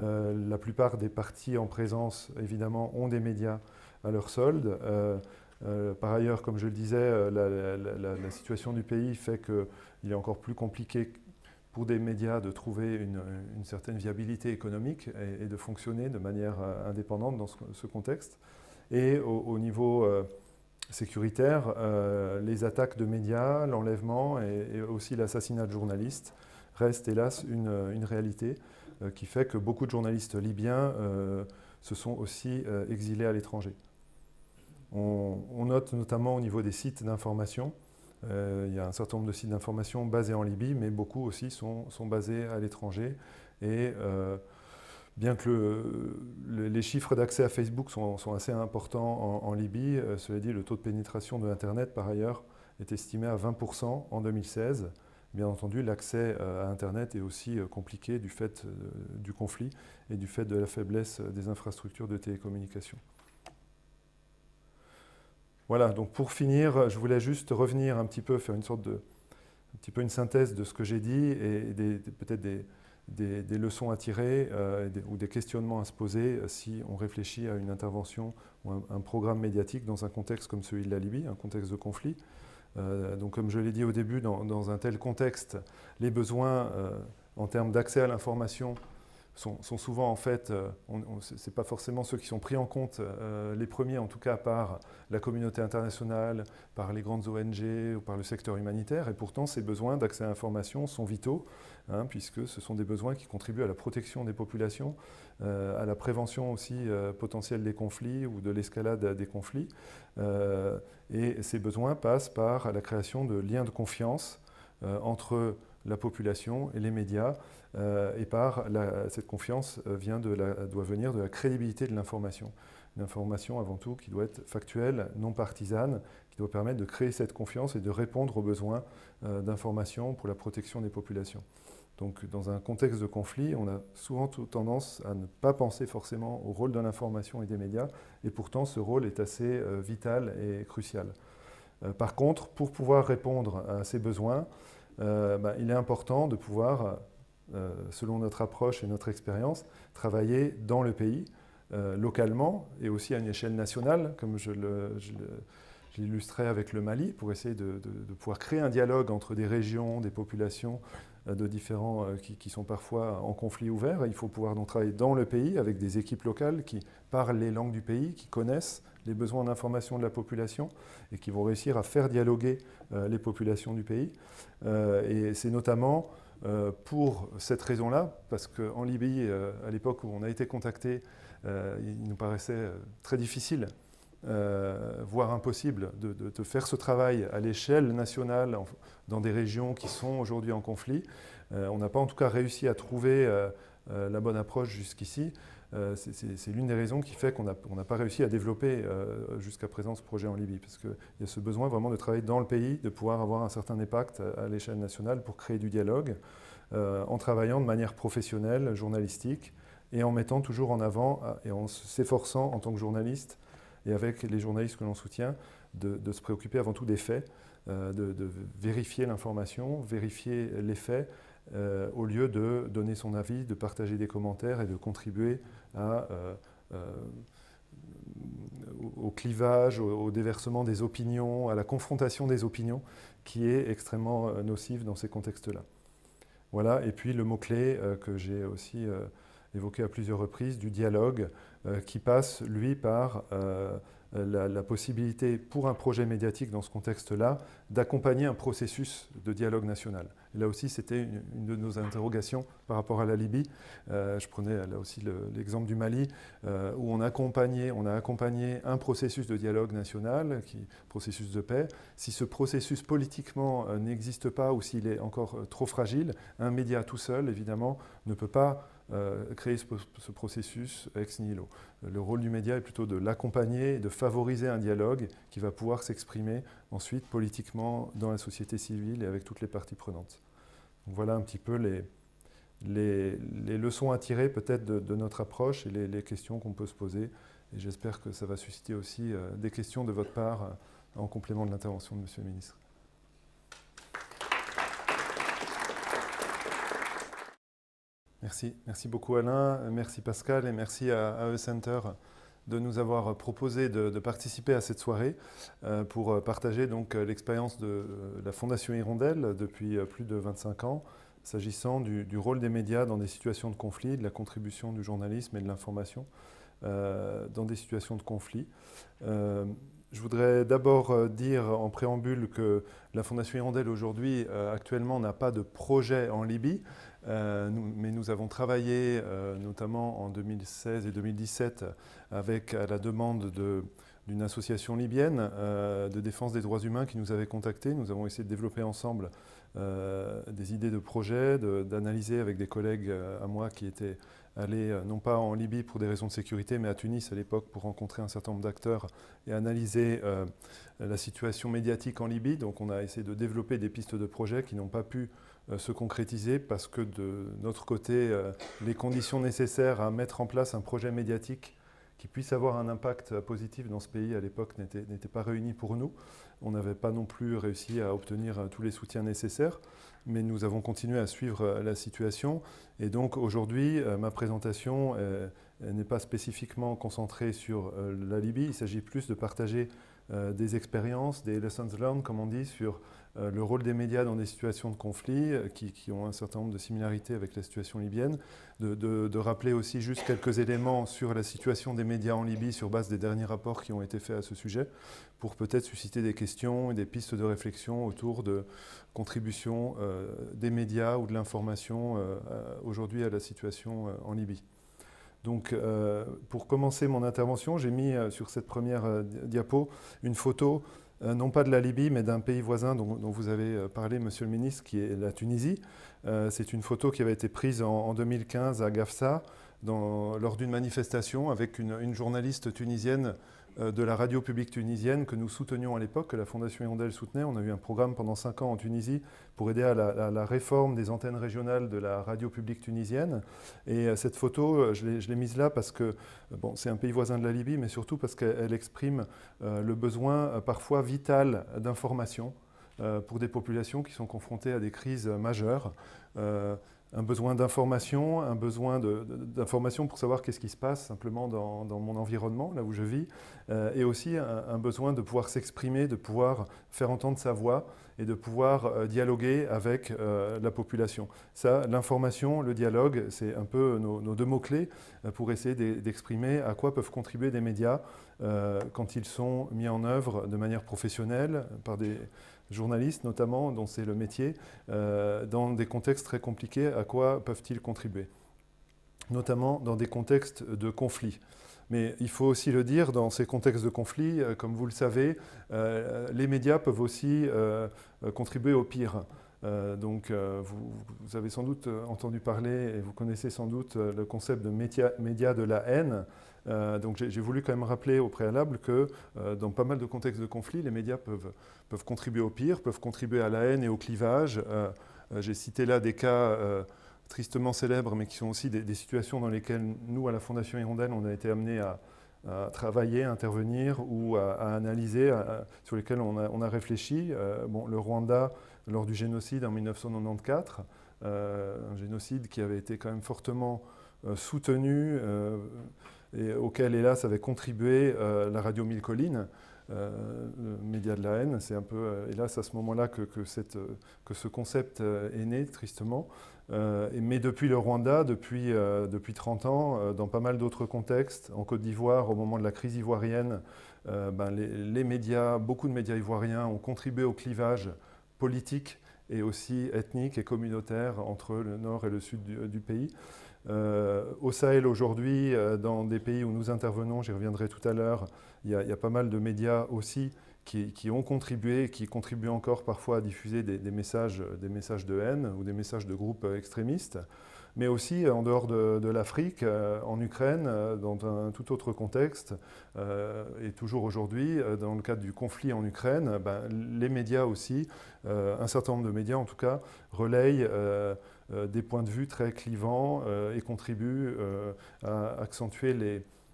La plupart des partis en présence, évidemment, ont des médias à leur solde. Par ailleurs, comme je le disais, la situation du pays fait qu'il est encore plus compliqué pour des médias de trouver une certaine viabilité économique et de fonctionner de manière indépendante dans ce contexte. Et au niveau sécuritaire, les attaques de médias, l'enlèvement et aussi l'assassinat de journalistes restent hélas une réalité qui fait que beaucoup de journalistes libyens se sont aussi exilés à l'étranger. On note notamment au niveau des sites d'information, il y a un certain nombre de sites d'information basés en Libye, mais beaucoup aussi sont basés à l'étranger. Et bien que les chiffres d'accès à Facebook sont assez importants en Libye, cela dit, le taux de pénétration de Internet, par ailleurs, est estimé à 20% en 2016. Bien entendu, l'accès à Internet est aussi compliqué du fait du conflit et du fait de la faiblesse des infrastructures de télécommunication. Voilà, donc pour finir, je voulais juste revenir un petit peu, faire une synthèse de ce que j'ai dit et peut-être des leçons à tirer ou des questionnements à se poser si on réfléchit à une intervention ou un programme médiatique dans un contexte comme celui de la Libye, un contexte de conflit. Donc comme je l'ai dit au début, dans un tel contexte, les besoins en termes d'accès à l'information sont souvent en fait, ce n'est pas forcément ceux qui sont pris en compte, les premiers en tout cas par la communauté internationale, par les grandes ONG ou par le secteur humanitaire, et pourtant ces besoins d'accès à l'information sont vitaux, puisque ce sont des besoins qui contribuent à la protection des populations, à la prévention aussi potentielle des conflits ou de l'escalade des conflits, et ces besoins passent par la création de liens de confiance entre la population et les médias, et cette confiance doit venir de la crédibilité de l'information. Une information avant tout qui doit être factuelle, non partisane, qui doit permettre de créer cette confiance et de répondre aux besoins d'information pour la protection des populations. Donc dans un contexte de conflit, on a souvent tendance à ne pas penser forcément au rôle de l'information et des médias, et pourtant ce rôle est assez vital et crucial. Par contre, pour pouvoir répondre à ces besoins, il est important de pouvoir, selon notre approche et notre expérience, travailler dans le pays, localement et aussi à une échelle nationale, comme je l'illustrais avec le Mali, pour essayer de pouvoir créer un dialogue entre des régions, des populations qui sont parfois en conflit ouvert. Il faut pouvoir donc travailler dans le pays avec des équipes locales qui parlent les langues du pays, qui connaissent les besoins d'information de la population et qui vont réussir à faire dialoguer les populations du pays. Et c'est notamment pour cette raison-là, parce qu'en Libye, à l'époque où on a été contacté, il nous paraissait très difficile, voire impossible, de faire ce travail à l'échelle nationale dans des régions qui sont aujourd'hui en conflit. On n'a pas en tout cas réussi à trouver la bonne approche jusqu'ici. C'est l'une des raisons qui fait qu'on n'a pas réussi à développer jusqu'à présent ce projet en Libye, parce qu'il y a ce besoin vraiment de travailler dans le pays, de pouvoir avoir un certain impact à l'échelle nationale pour créer du dialogue, en travaillant de manière professionnelle, journalistique, et en mettant toujours en avant et en s'efforçant en tant que journaliste et avec les journalistes que l'on soutient de se préoccuper avant tout des faits, de vérifier l'information, vérifier les faits, au lieu de donner son avis, de partager des commentaires et de contribuer au clivage, au déversement des opinions, à la confrontation des opinions, qui est extrêmement nocive dans ces contextes-là. Voilà, et puis le mot-clé que j'ai aussi évoqué à plusieurs reprises, du dialogue, qui passe, lui, par la possibilité pour un projet médiatique dans ce contexte-là d'accompagner un processus de dialogue national. Et là aussi, c'était une de nos interrogations par rapport à la Libye. Je prenais là aussi l'exemple du Mali, où on a accompagné un processus de dialogue national, processus de paix. Si ce processus politiquement n'existe pas ou s'il est encore trop fragile, un média tout seul, évidemment, ne peut pas créer ce processus ex nihilo. Le rôle du média est plutôt de l'accompagner, de favoriser un dialogue qui va pouvoir s'exprimer ensuite politiquement dans la société civile et avec toutes les parties prenantes. Donc voilà un petit peu les leçons à tirer peut-être de notre approche et les questions qu'on peut se poser. Et j'espère que ça va susciter aussi des questions de votre part en complément de l'intervention de Monsieur le Ministre. Merci beaucoup Alain, merci Pascal et merci à AE Center de nous avoir proposé de participer à cette soirée pour partager donc l'expérience de la Fondation Hirondelle depuis plus de 25 ans s'agissant du rôle des médias dans des situations de conflit, de la contribution du journalisme et de l'information dans des situations de conflit. Je voudrais d'abord dire en préambule que la Fondation Hirondelle aujourd'hui, actuellement, n'a pas de projet en Libye, mais nous avons travaillé notamment en 2016 et 2017 avec à la demande d'une association libyenne de défense des droits humains qui nous avait contactés. Nous avons essayé de développer ensemble des idées de projets, d'analyser avec des collègues à moi qui étaient allés non pas en Libye pour des raisons de sécurité, mais à Tunis à l'époque pour rencontrer un certain nombre d'acteurs et analyser la situation médiatique en Libye. Donc on a essayé de développer des pistes de projets qui n'ont pas pu se concrétiser parce que de notre côté, les conditions nécessaires à mettre en place un projet médiatique qui puisse avoir un impact positif dans ce pays à l'époque n'étaient pas réunies pour nous. On n'avait pas non plus réussi à obtenir tous les soutiens nécessaires, mais nous avons continué à suivre la situation. Et donc aujourd'hui, ma présentation n'est pas spécifiquement concentrée sur la Libye. Il s'agit plus de partager des expériences, des lessons learned, comme on dit, sur le rôle des médias dans des situations de conflit qui ont un certain nombre de similarités avec la situation libyenne, de rappeler aussi juste quelques éléments sur la situation des médias en Libye sur base des derniers rapports qui ont été faits à ce sujet, pour peut-être susciter des questions et des pistes de réflexion autour de contribution des médias ou de l'information aujourd'hui à la situation en Libye. Donc, pour commencer mon intervention, j'ai mis sur cette première diapo une photo, non pas de la Libye, mais d'un pays voisin dont vous avez parlé, Monsieur le Ministre, qui est la Tunisie. C'est une photo qui avait été prise en 2015 à Gafsa, lors d'une manifestation avec une journaliste tunisienne de la radio publique tunisienne que nous soutenions à l'époque, que la Fondation Hirondelle soutenait. On a eu un programme pendant 5 ans en Tunisie pour aider à la réforme des antennes régionales de la radio publique tunisienne. Et cette photo, je l'ai mise là parce que bon, c'est un pays voisin de la Libye, mais surtout parce qu'elle exprime le besoin parfois vital d'information pour des populations qui sont confrontées à des crises majeures. Un besoin d'information, un besoin d'information pour savoir qu'est-ce qui se passe simplement dans mon environnement, là où je vis, et aussi un besoin de pouvoir s'exprimer, de pouvoir faire entendre sa voix et de pouvoir dialoguer avec la population. Ça, l'information, le dialogue, c'est un peu nos deux mots-clés pour essayer d'exprimer à quoi peuvent contribuer des médias quand ils sont mis en œuvre de manière professionnelle par des journalistes notamment, dont c'est le métier, dans des contextes très compliqués, à quoi peuvent-ils contribuer? Notamment dans des contextes de conflit. Mais il faut aussi le dire, dans ces contextes de conflit, comme vous le savez, les médias peuvent aussi contribuer au pire. Vous avez sans doute entendu parler, et vous connaissez sans doute le concept de médias de la haine. Donc j'ai voulu quand même rappeler au préalable que dans pas mal de contextes de conflit, les médias peuvent contribuer au pire, peuvent contribuer à la haine et au clivage. J'ai cité là des cas tristement célèbres, mais qui sont aussi des situations dans lesquelles nous, à la Fondation Hirondelle, on a été amenés à travailler, à intervenir ou à analyser, sur lesquels on a réfléchi. Le Rwanda, lors du génocide en 1994, un génocide qui avait été quand même fortement soutenu et auquel, hélas, avait contribué la radio Mille Collines, le média de la haine. C'est un peu, hélas, à ce moment-là que ce concept est né, tristement. Mais depuis le Rwanda, depuis 30 ans, dans pas mal d'autres contextes, en Côte d'Ivoire, au moment de la crise ivoirienne, les médias, beaucoup de médias ivoiriens ont contribué au clivage politique et aussi ethnique et communautaire entre le nord et le sud du pays. Au Sahel aujourd'hui, dans des pays où nous intervenons, j'y reviendrai tout à l'heure, il y a pas mal de médias aussi qui ont contribué, qui contribuent encore parfois à diffuser des messages de haine ou des messages de groupes extrémistes, mais aussi en dehors de l'Afrique, en Ukraine, dans un tout autre contexte, et toujours aujourd'hui, dans le cadre du conflit en Ukraine, les médias aussi, un certain nombre de médias en tout cas, relayent des points de vue très clivants et contribuent à accentuer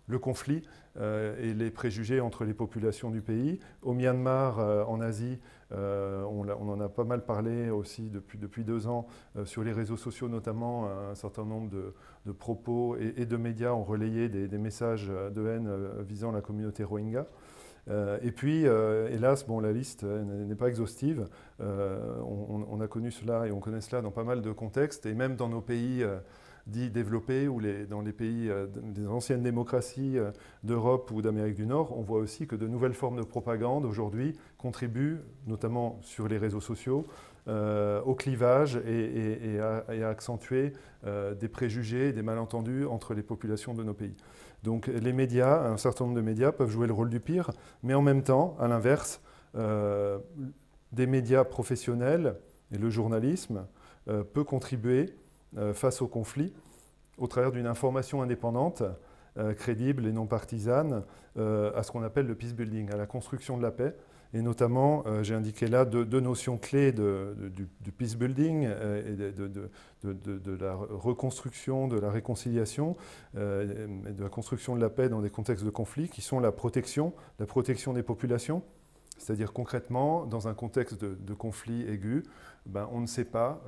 le conflit et les préjugés entre les populations du pays. Au Myanmar, en Asie, on en a pas mal parlé aussi depuis 2 ans sur les réseaux sociaux notamment. Un certain nombre de propos et de médias ont relayé des messages de haine visant la communauté Rohingya. Et puis, hélas, bon, la liste n'est pas exhaustive. On a connu cela et on connaît cela dans pas mal de contextes, et même dans nos pays dits développés ou dans les pays des anciennes démocraties d'Europe ou d'Amérique du Nord, on voit aussi que de nouvelles formes de propagande aujourd'hui contribuent, notamment sur les réseaux sociaux, au clivage et à accentuer des préjugés, des malentendus entre les populations de nos pays. Donc les médias, un certain nombre de médias peuvent jouer le rôle du pire, mais en même temps, à l'inverse, des médias professionnels et le journalisme peut contribuer face au conflit au travers d'une information indépendante, crédible et non partisane, à ce qu'on appelle le peace building, à la construction de la paix. Et notamment, j'ai indiqué là deux notions clés du peace building et de la reconstruction, de la réconciliation, et de la construction de la paix dans des contextes de conflit, qui sont la protection des populations. C'est-à-dire concrètement, dans un contexte de conflit aigu, ben, on ne sait pas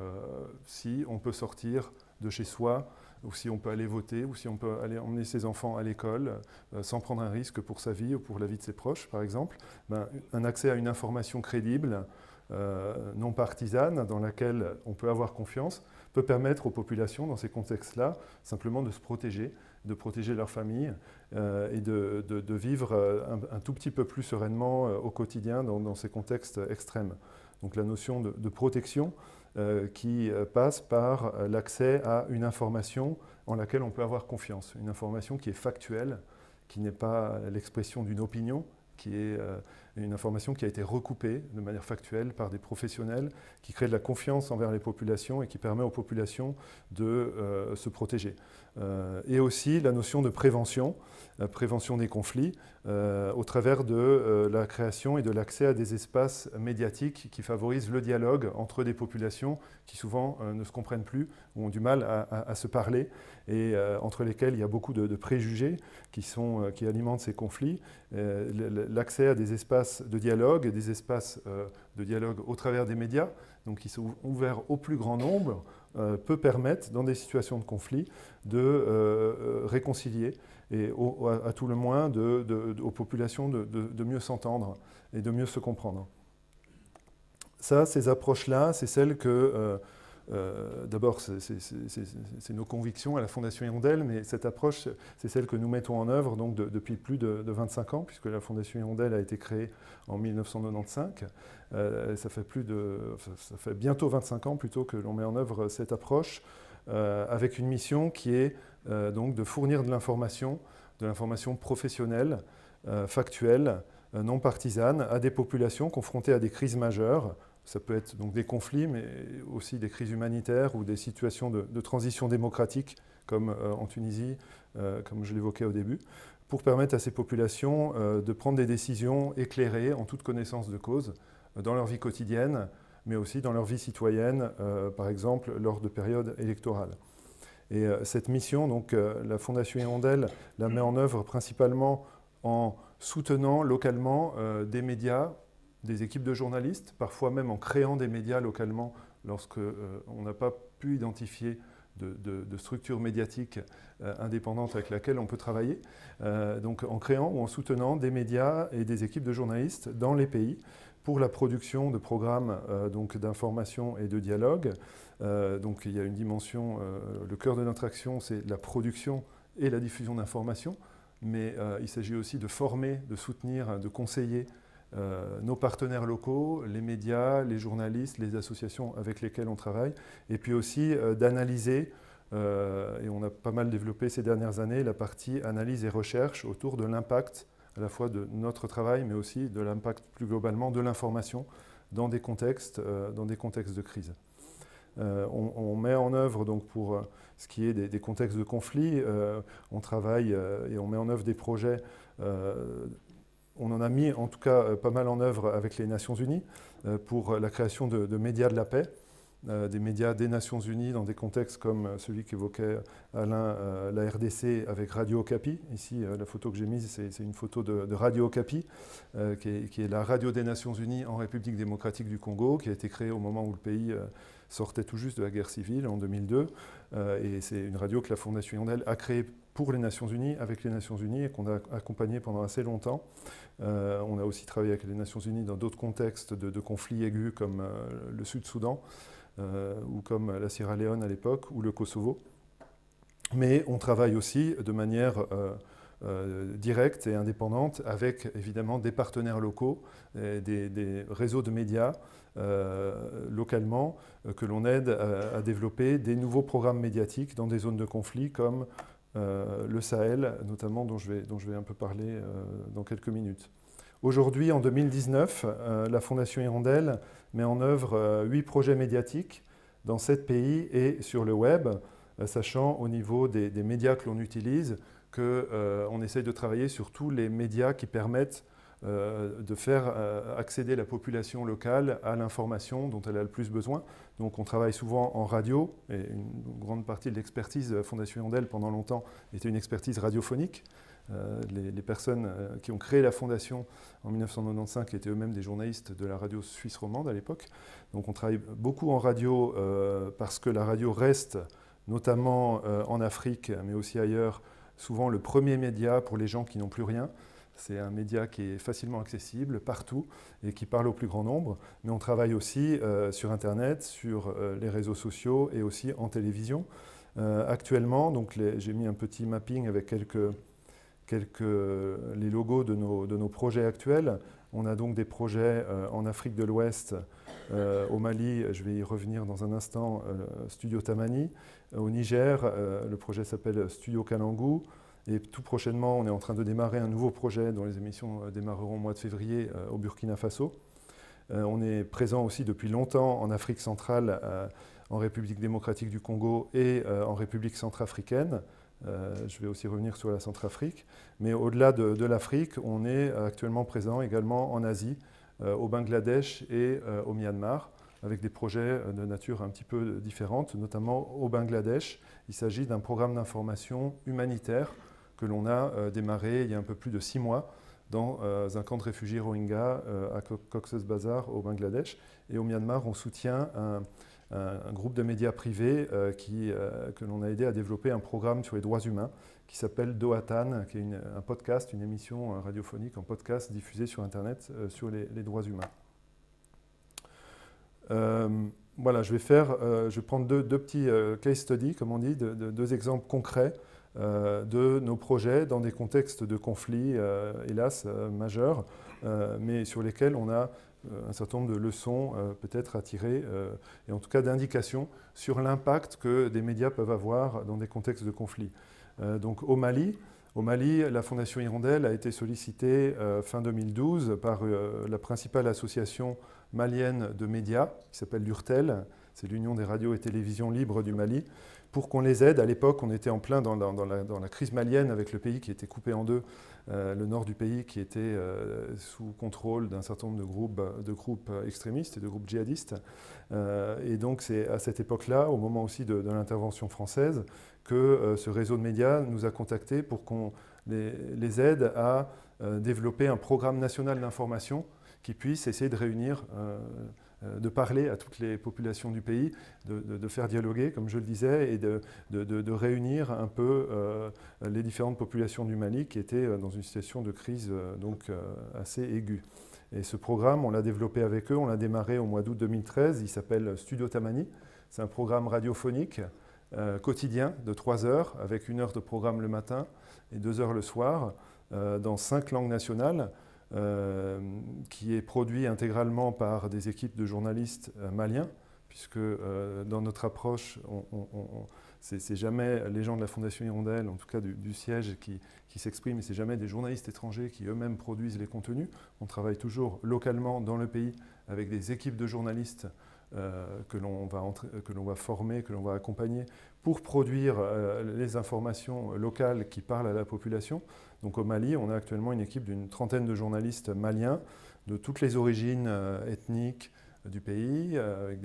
si on peut sortir de chez soi, ou si on peut aller voter, ou si on peut aller emmener ses enfants à l'école sans prendre un risque pour sa vie ou pour la vie de ses proches, par exemple. Ben, un accès à une information crédible, non partisane, dans laquelle on peut avoir confiance, peut permettre aux populations, dans ces contextes-là, simplement de se protéger, de protéger leur famille et de vivre un tout petit peu plus sereinement au quotidien dans ces contextes extrêmes. Donc la notion de protection qui passe par l'accès à une information en laquelle on peut avoir confiance, une information qui est factuelle, qui n'est pas l'expression d'une opinion, qui est une information qui a été recoupée de manière factuelle par des professionnels, qui crée de la confiance envers les populations et qui permet aux populations de se protéger. Et aussi la notion de prévention des conflits, au travers de la création et de l'accès à des espaces médiatiques qui favorisent le dialogue entre des populations qui souvent ne se comprennent plus ou ont du mal à se parler et entre lesquelles il y a beaucoup de préjugés qui alimentent ces conflits. L'accès à des espaces de dialogue et des espaces de dialogue au travers des médias, donc qui sont ouverts au plus grand nombre, peut permettre, dans des situations de conflit, de réconcilier et à tout le moins aux populations de mieux s'entendre et de mieux se comprendre. Ça, ces approches-là, c'est celles que... D'abord, c'est nos convictions à la Fondation Hirondelle, mais cette approche, c'est celle que nous mettons en œuvre donc, depuis plus de 25 ans, puisque la Fondation Hirondelle a été créée en 1995. Ça fait bientôt 25 ans plutôt que l'on met en œuvre cette approche, avec une mission qui est donc de fournir de l'information professionnelle, factuelle, non partisane, à des populations confrontées à des crises majeures. Ça peut être donc des conflits, mais aussi des crises humanitaires ou des situations de transition démocratique, comme en Tunisie, comme je l'évoquais au début, pour permettre à ces populations de prendre des décisions éclairées, en toute connaissance de cause, dans leur vie quotidienne, mais aussi dans leur vie citoyenne, par exemple lors de périodes électorales. Et cette mission, donc, la Fondation Hirondelle la met en œuvre principalement en soutenant localement des médias, des équipes de journalistes, parfois même en créant des médias localement lorsqu'on n'a pas pu identifier de structures médiatiques indépendantes avec laquelle on peut travailler. Donc en créant ou en soutenant des médias et des équipes de journalistes dans les pays pour la production de programmes d'information et de dialogue. Donc il y a une dimension, le cœur de notre action, c'est la production et la diffusion d'informations, mais il s'agit aussi de former, de soutenir, de conseiller nos partenaires locaux, les médias, les journalistes, les associations avec lesquelles on travaille, et puis aussi d'analyser, et on a pas mal développé ces dernières années, la partie analyse et recherche autour de l'impact à la fois de notre travail, mais aussi de l'impact plus globalement de l'information dans des contextes de crise. On met en œuvre, donc pour ce qui est des contextes de conflit, on travaille et on met en œuvre des projets. On en a mis en tout cas pas mal en œuvre avec les Nations Unies pour la création de médias de la paix, des médias des Nations Unies dans des contextes comme celui qu'évoquait Alain, la RDC avec Radio Okapi. Ici, la photo que j'ai mise, c'est une photo de Radio Okapi, qui est la radio des Nations Unies en République démocratique du Congo, qui a été créée au moment où le pays sortait tout juste de la guerre civile en 2002. Et c'est une radio que la Fondation Hirondelle a créée pour les Nations Unies, avec les Nations Unies, et qu'on a accompagné pendant assez longtemps. On a aussi travaillé avec les Nations Unies dans d'autres contextes de conflits aigus comme le Sud-Soudan, ou comme la Sierra Leone à l'époque, ou le Kosovo. Mais on travaille aussi de manière directe et indépendante avec évidemment des partenaires locaux, des réseaux de médias localement que l'on aide à développer des nouveaux programmes médiatiques dans des zones de conflit comme le Sahel, notamment dont je vais un peu parler dans quelques minutes. Aujourd'hui, en 2019, la Fondation Hirondelle met en œuvre 8 projets médiatiques dans 7 pays et sur le web, sachant au niveau des médias que l'on utilise qu'on essaye de travailler sur tous les médias qui permettent de faire accéder la population locale à l'information dont elle a le plus besoin. Donc on travaille souvent en radio, et une grande partie de l'expertise de la Fondation Hirondelle pendant longtemps était une expertise radiophonique. Les personnes qui ont créé la Fondation en 1995 étaient eux-mêmes des journalistes de la radio suisse romande à l'époque. Donc on travaille beaucoup en radio parce que la radio reste, notamment en Afrique, mais aussi ailleurs, souvent le premier média pour les gens qui n'ont plus rien. C'est un média qui est facilement accessible partout et qui parle au plus grand nombre. Mais on travaille aussi sur Internet, sur les réseaux sociaux et aussi en télévision. Actuellement, donc j'ai mis un petit mapping avec les logos de nos projets actuels. On a donc des projets en Afrique de l'Ouest, au Mali, je vais y revenir dans un instant, Studio Tamani. Au Niger, le projet s'appelle Studio Kalangu. Et tout prochainement, on est en train de démarrer un nouveau projet dont les émissions démarreront au mois de février au Burkina Faso. On est présent aussi depuis longtemps en Afrique centrale, en République démocratique du Congo et en République centrafricaine. Je vais aussi revenir sur la Centrafrique. Mais au-delà de l'Afrique, on est actuellement présent également en Asie, au Bangladesh et au Myanmar, avec des projets de nature un petit peu différente, notamment au Bangladesh. Il s'agit d'un programme d'information humanitaire que l'on a démarré il y a un peu plus de 6 mois dans un camp de réfugiés Rohingyas à Cox's Bazar au Bangladesh. Et au Myanmar, on soutient un groupe de médias privés que l'on a aidé à développer un programme sur les droits humains qui s'appelle Dohatan, qui est un podcast, une émission radiophonique en podcast diffusée sur Internet sur les droits humains. Voilà, je vais prendre deux petits case studies, comme on dit, deux exemples concrets de nos projets dans des contextes de conflits, hélas, majeurs, mais sur lesquels on a un certain nombre de leçons peut-être à tirer, et en tout cas d'indications sur l'impact que des médias peuvent avoir dans des contextes de conflit. Donc au Mali, la Fondation Hirondelle a été sollicitée fin 2012 par la principale association malienne de médias, qui s'appelle l'URTEL, c'est l'Union des radios et télévisions libres du Mali, pour qu'on les aide. À l'époque, on était en plein dans la crise malienne avec le pays qui était coupé en deux, le nord du pays qui était sous contrôle d'un certain nombre de groupes extrémistes et de groupes djihadistes. Et donc c'est à cette époque-là, au moment aussi de l'intervention française, que ce réseau de médias nous a contactés pour qu'on les aide à développer un programme national d'information qui puisse essayer de réunir, de parler à toutes les populations du pays, de faire dialoguer, comme je le disais, et de réunir un peu les différentes populations du Mali qui étaient dans une situation de crise donc assez aiguë. Et ce programme, on l'a développé avec eux, on l'a démarré au mois d'août 2013, il s'appelle Studio Tamani. C'est un programme radiophonique quotidien de 3 heures, avec 1 heure de programme le matin et 2 heures le soir, dans 5 langues nationales, qui est produit intégralement par des équipes de journalistes maliens, puisque dans notre approche, c'est jamais les gens de la Fondation Hirondelle, en tout cas du siège, qui s'expriment, et c'est jamais des journalistes étrangers qui eux-mêmes produisent les contenus. On travaille toujours localement dans le pays avec des équipes de journalistes que l'on va former, que l'on va accompagner pour produire les informations locales qui parlent à la population. Donc au Mali, on a actuellement une équipe d'une 30aine de journalistes maliens de toutes les origines ethniques du pays, avec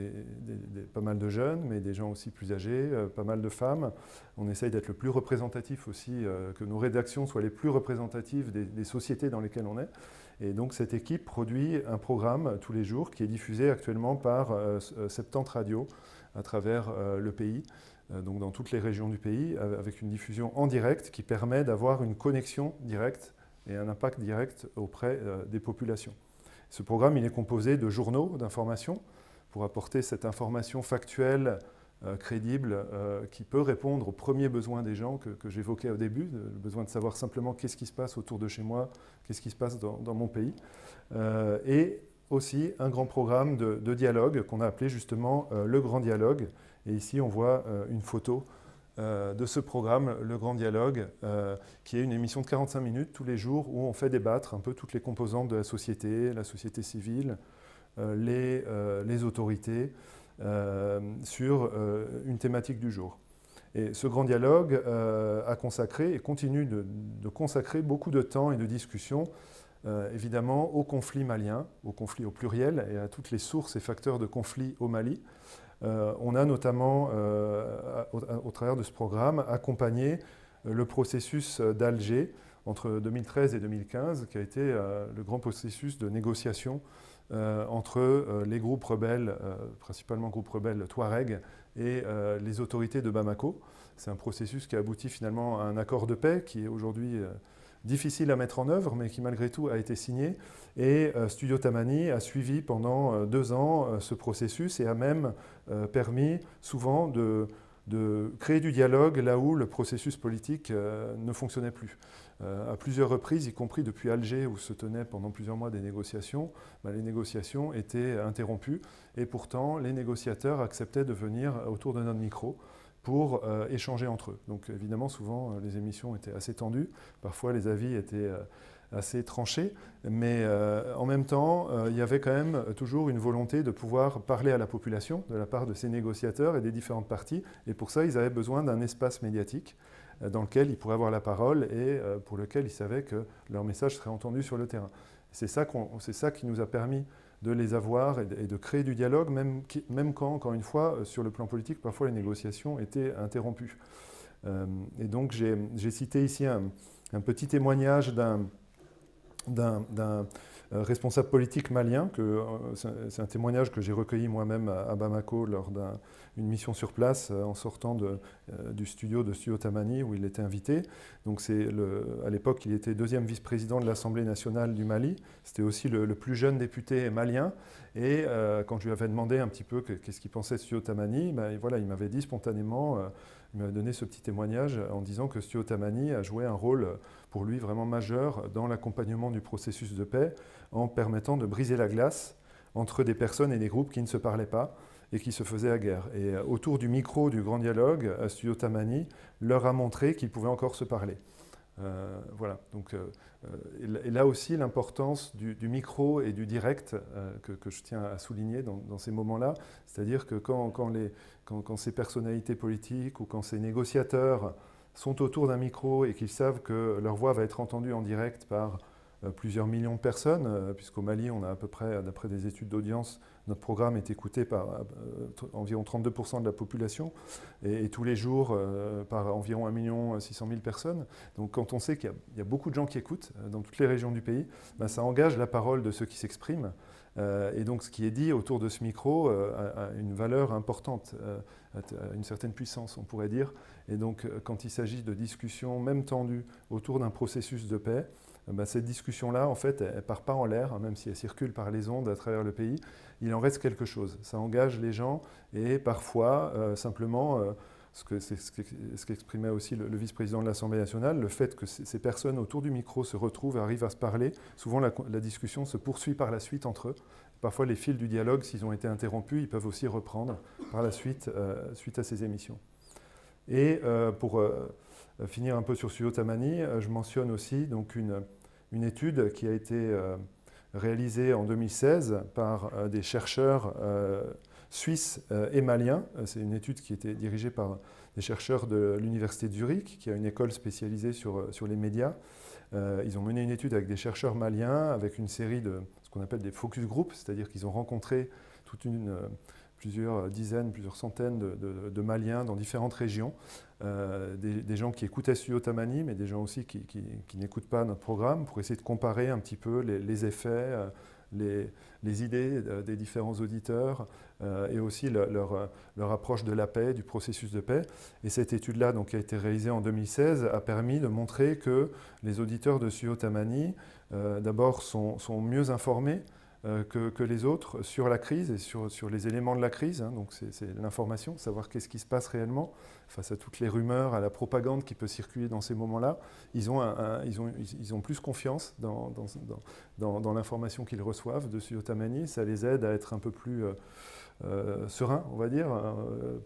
pas mal de jeunes, mais des gens aussi plus âgés, pas mal de femmes. On essaye d'être le plus représentatif aussi, que nos rédactions soient les plus représentatives des sociétés dans lesquelles on est. Et donc cette équipe produit un programme tous les jours qui est diffusé actuellement par 70 radios à travers le pays, donc dans toutes les régions du pays, avec une diffusion en direct qui permet d'avoir une connexion directe et un impact direct auprès des populations. Ce programme, il est composé de journaux d'information pour apporter cette information factuelle, crédible, qui peut répondre aux premiers besoins des gens que j'évoquais au début, le besoin de savoir simplement qu'est-ce qui se passe autour de chez moi, qu'est-ce qui se passe dans mon pays. Et aussi un grand programme de dialogue qu'on a appelé justement le Grand Dialogue. Et ici, on voit une photo de ce programme, le Grand Dialogue, qui est une émission de 45 minutes tous les jours où on fait débattre un peu toutes les composantes de la société civile, les autorités, sur une thématique du jour. Et ce Grand Dialogue a consacré et continue de consacrer beaucoup de temps et de discussions évidemment au conflit malien, au conflit au pluriel et à toutes les sources et facteurs de conflit au Mali. On a notamment, au travers de ce programme, accompagné le processus d'Alger entre 2013 et 2015, qui a été le grand processus de négociation entre les groupes rebelles, principalement groupes rebelles Touareg, et les autorités de Bamako. C'est un processus qui a abouti finalement à un accord de paix qui est aujourd'hui difficile à mettre en œuvre, mais qui malgré tout a été signé. Et Studio Tamani a suivi pendant 2 ans ce processus et a même permis souvent de créer du dialogue là où le processus politique ne fonctionnait plus. À plusieurs reprises, y compris depuis Alger, où se tenaient pendant plusieurs mois des négociations, les négociations étaient interrompues et pourtant les négociateurs acceptaient de venir autour de notre micro pour échanger entre eux. Donc évidemment, souvent, les émissions étaient assez tendues, parfois les avis étaient assez tranchés, mais en même temps, il y avait quand même toujours une volonté de pouvoir parler à la population de la part de ces négociateurs et des différentes parties, et pour ça, ils avaient besoin d'un espace médiatique dans lequel ils pourraient avoir la parole et pour lequel ils savaient que leur message serait entendu sur le terrain. C'est ça qui nous a permis de les avoir et de créer du dialogue, même quand, encore une fois, sur le plan politique, parfois les négociations étaient interrompues. Et donc j'ai cité ici un petit témoignage d'un responsable politique malien. C'est un témoignage que j'ai recueilli moi-même à Bamako lors d'une mission sur place en sortant du studio de Studio Tamani où il était invité. Donc à l'époque, il était 2e vice-président de l'Assemblée nationale du Mali. C'était aussi le plus jeune député malien. Et quand je lui avais demandé un petit peu qu'est-ce qu'il pensait de Studio Tamani, voilà, il m'avait dit spontanément, il m'avait donné ce petit témoignage en disant que Studio Tamani a joué un rôle pour lui vraiment majeur dans l'accompagnement du processus de paix en permettant de briser la glace entre des personnes et des groupes qui ne se parlaient pas et qui se faisaient la guerre. Et autour du micro du Grand Dialogue, Studio Tamani leur a montré qu'ils pouvaient encore se parler. Voilà. Donc, et là aussi, l'importance du micro et du direct que je tiens à souligner dans ces moments-là, c'est-à-dire que quand ces personnalités politiques ou quand ces négociateurs sont autour d'un micro et qu'ils savent que leur voix va être entendue en direct par plusieurs millions de personnes, puisqu'au Mali, on a à peu près, d'après des études d'audience, notre programme est écouté par environ 32% de la population et tous les jours par environ 1 600 000 personnes. Donc quand on sait qu'il y a beaucoup de gens qui écoutent dans toutes les régions du pays, ça engage la parole de ceux qui s'expriment. Et donc ce qui est dit autour de ce micro a une valeur importante, a une certaine puissance, on pourrait dire. Et donc quand il s'agit de discussions, même tendues, autour d'un processus de paix, cette discussion-là, en fait, elle ne part pas en l'air, même si elle circule par les ondes à travers le pays. Il en reste quelque chose. Ça engage les gens et parfois, simplement, ce qu'exprimait aussi le vice-président de l'Assemblée nationale, le fait que ces personnes autour du micro se retrouvent et arrivent à se parler. Souvent, la discussion se poursuit par la suite entre eux. Parfois, les fils du dialogue, s'ils ont été interrompus, ils peuvent aussi reprendre par la suite, suite à ces émissions. Et pour finir un peu sur Studio Tamani, je mentionne aussi donc une étude qui a été réalisée en 2016 par des chercheurs suisses et maliens. C'est une étude qui était dirigée par des chercheurs de l'Université de Zurich, qui a une école spécialisée sur les médias. Ils ont mené une étude avec des chercheurs maliens, avec une série de ce qu'on appelle des focus groups, c'est-à-dire qu'ils ont rencontré plusieurs dizaines, plusieurs centaines de Maliens dans différentes régions, des gens qui écoutaient Studio Tamani, mais des gens aussi qui n'écoutent pas notre programme, pour essayer de comparer un petit peu les effets, les idées des différents auditeurs et aussi leur approche de la paix, du processus de paix. Et cette étude-là, donc, qui a été réalisée en 2016, a permis de montrer que les auditeurs de Studio Tamani, d'abord, sont mieux informés que les autres sur la crise et sur les éléments de la crise. Hein. Donc c'est l'information, savoir qu'est-ce qui se passe réellement face à toutes les rumeurs, à la propagande qui peut circuler dans ces moments-là. Ils ont plus confiance dans l'information qu'ils reçoivent de Studio Tamani. Ça les aide à être un peu plus sereins, on va dire,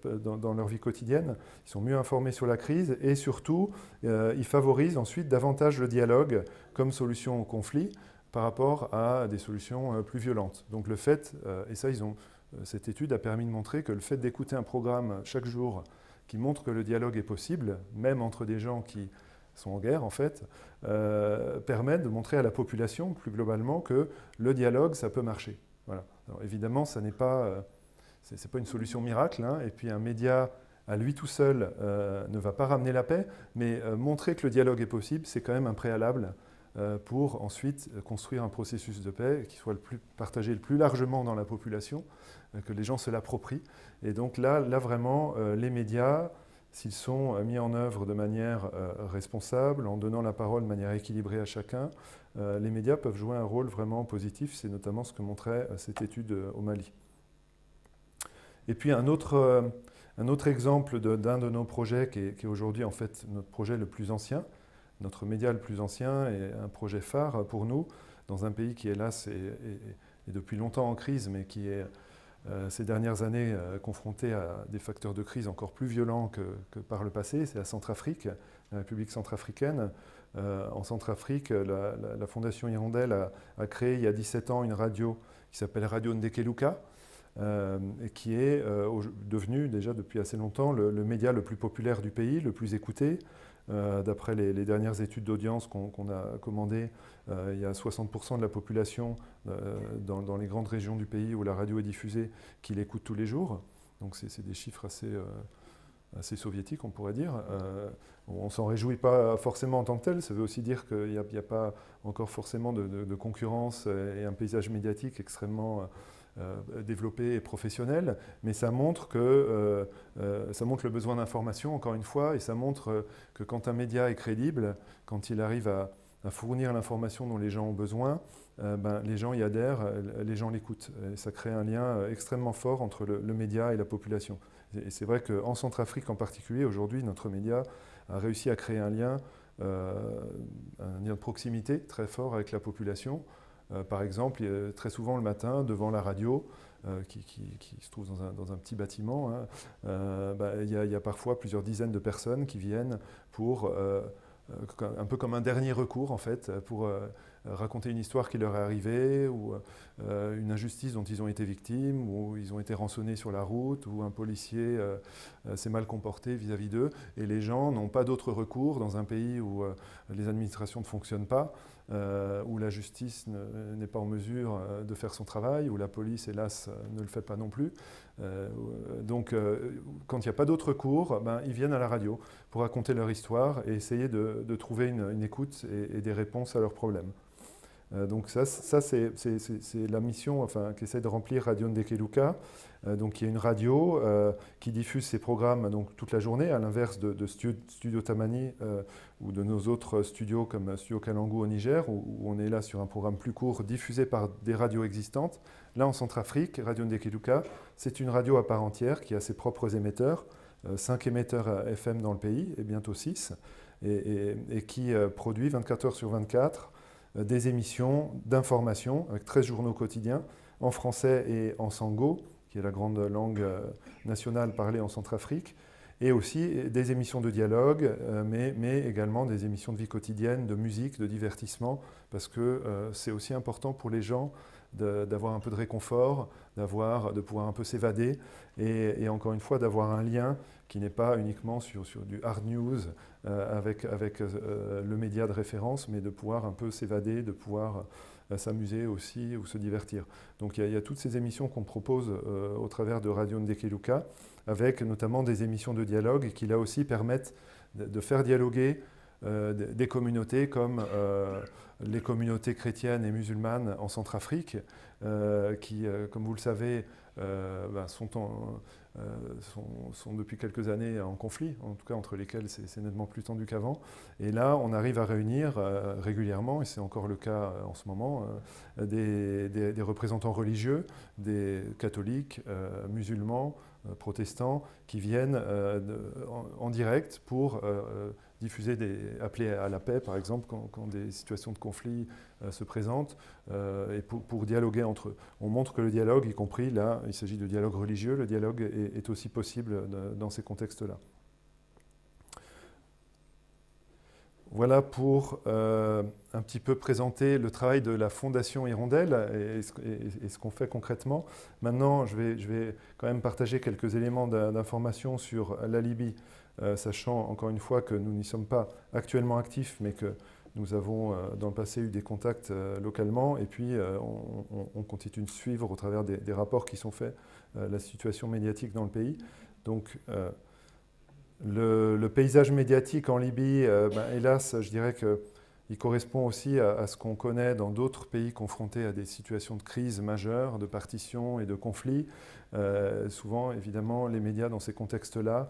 dans leur vie quotidienne. Ils sont mieux informés sur la crise et surtout, ils favorisent ensuite davantage le dialogue comme solution au conflit, par rapport à des solutions plus violentes. Donc le fait, et ça cette étude a permis de montrer que le fait d'écouter un programme chaque jour qui montre que le dialogue est possible, même entre des gens qui sont en guerre en fait, permet de montrer à la population plus globalement que le dialogue, ça peut marcher. Voilà. Alors évidemment, ça n'est pas, c'est pas une solution miracle, hein, et puis un média à lui tout seul ne va pas ramener la paix, mais montrer que le dialogue est possible, c'est quand même un préalable pour ensuite construire un processus de paix qui soit partagé le plus largement dans la population, que les gens se l'approprient. Et donc là vraiment, les médias, s'ils sont mis en œuvre de manière responsable, en donnant la parole de manière équilibrée à chacun, les médias peuvent jouer un rôle vraiment positif. C'est notamment ce que montrait cette étude au Mali. Et puis un autre exemple d'un de nos projets qui est aujourd'hui en fait notre projet le plus ancien, notre média le plus ancien et un projet phare pour nous, dans un pays qui, hélas, est depuis longtemps en crise, mais qui est ces dernières années confronté à des facteurs de crise encore plus violents que par le passé. C'est la Centrafrique, la République centrafricaine. En Centrafrique, la Fondation Hirondelle a créé il y a 17 ans une radio qui s'appelle Radio Ndekeluka, et qui est devenu déjà depuis assez longtemps le média le plus populaire du pays, le plus écouté. D'après les dernières études d'audience qu'on a commandées, il y a 60% de la population dans les grandes régions du pays où la radio est diffusée qui l'écoute tous les jours. Donc c'est des chiffres assez soviétiques, on pourrait dire. On ne s'en réjouit pas forcément en tant que tel. Ça veut aussi dire qu'il n'y a pas encore forcément de concurrence et un paysage médiatique extrêmement développé et professionnel, mais ça montre ça montre le besoin d'information, encore une fois, et ça montre que quand un média est crédible, quand il arrive à fournir l'information dont les gens ont besoin, les gens y adhèrent, les gens l'écoutent. Et ça crée un lien extrêmement fort entre le média et la population. Et c'est vrai qu'en Centrafrique en particulier, aujourd'hui, notre média a réussi à créer un lien de proximité très fort avec la population. Par exemple, très souvent le matin, devant la radio, qui se trouve dans un petit bâtiment, hein, il y a parfois plusieurs dizaines de personnes qui viennent pour, un peu comme un dernier recours en fait, pour raconter une histoire qui leur est arrivée, ou une injustice dont ils ont été victimes, ou ils ont été rançonnés sur la route, ou un policier s'est mal comporté vis-à-vis d'eux, et les gens n'ont pas d'autre recours dans un pays où les administrations ne fonctionnent pas, où la justice n'est pas en mesure de faire son travail, où la police, hélas, ne le fait pas non plus. Donc, quand il n'y a pas d'autre recours, ils viennent à la radio pour raconter leur histoire et essayer de trouver une écoute et des réponses à leurs problèmes. Donc ça c'est la mission qu'essaie de remplir Radio Ndekeluka, donc qui est une radio qui diffuse ses programmes donc, toute la journée, à l'inverse de Studio Tamani ou de nos autres studios comme Studio Kalangu au Niger, où on est là sur un programme plus court diffusé par des radios existantes. Là en Centrafrique, Radio Ndekeluka, c'est une radio à part entière qui a ses propres émetteurs, 5 émetteurs FM dans le pays et bientôt 6, et qui produit 24 heures sur 24 des émissions d'information avec 13 journaux quotidiens en français et en sango, qui est la grande langue nationale parlée en Centrafrique, et aussi des émissions de dialogue, mais également des émissions de vie quotidienne, de musique, de divertissement, parce que c'est aussi important pour les gens d'avoir un peu de réconfort, de pouvoir un peu s'évader, et encore une fois d'avoir un lien qui n'est pas uniquement sur du hard news avec le média de référence, mais de pouvoir un peu s'évader, de pouvoir s'amuser aussi ou se divertir. Donc il y a toutes ces émissions qu'on propose au travers de Radio Ndekeluka, avec notamment des émissions de dialogue qui là aussi permettent de faire dialoguer des communautés comme les communautés chrétiennes et musulmanes en Centrafrique, qui, comme vous le savez, sont depuis quelques années en conflit, en tout cas entre lesquels c'est nettement plus tendu qu'avant. Et là, on arrive à réunir régulièrement, et c'est encore le cas en ce moment, des représentants religieux, des catholiques, musulmans, protestants, qui viennent en direct pour diffuser appeler à la paix, par exemple, quand des situations de conflit se présentent, et pour dialoguer entre eux. On montre que le dialogue, y compris là, il s'agit de dialogue religieux, le dialogue est aussi possible dans ces contextes-là. Voilà pour un petit peu présenter le travail de la Fondation Hirondelle et ce qu'on fait concrètement. Maintenant, je vais quand même partager quelques éléments d'information sur la Libye, sachant encore une fois que nous n'y sommes pas actuellement actifs, mais que nous avons dans le passé eu des contacts localement, et puis on continue de suivre au travers des rapports qui sont faits la situation médiatique dans le pays. Donc, le paysage médiatique en Libye, hélas, je dirais qu'il correspond aussi à ce qu'on connaît dans d'autres pays confrontés à des situations de crise majeures, de partition et de conflits. Souvent, évidemment, les médias dans ces contextes-là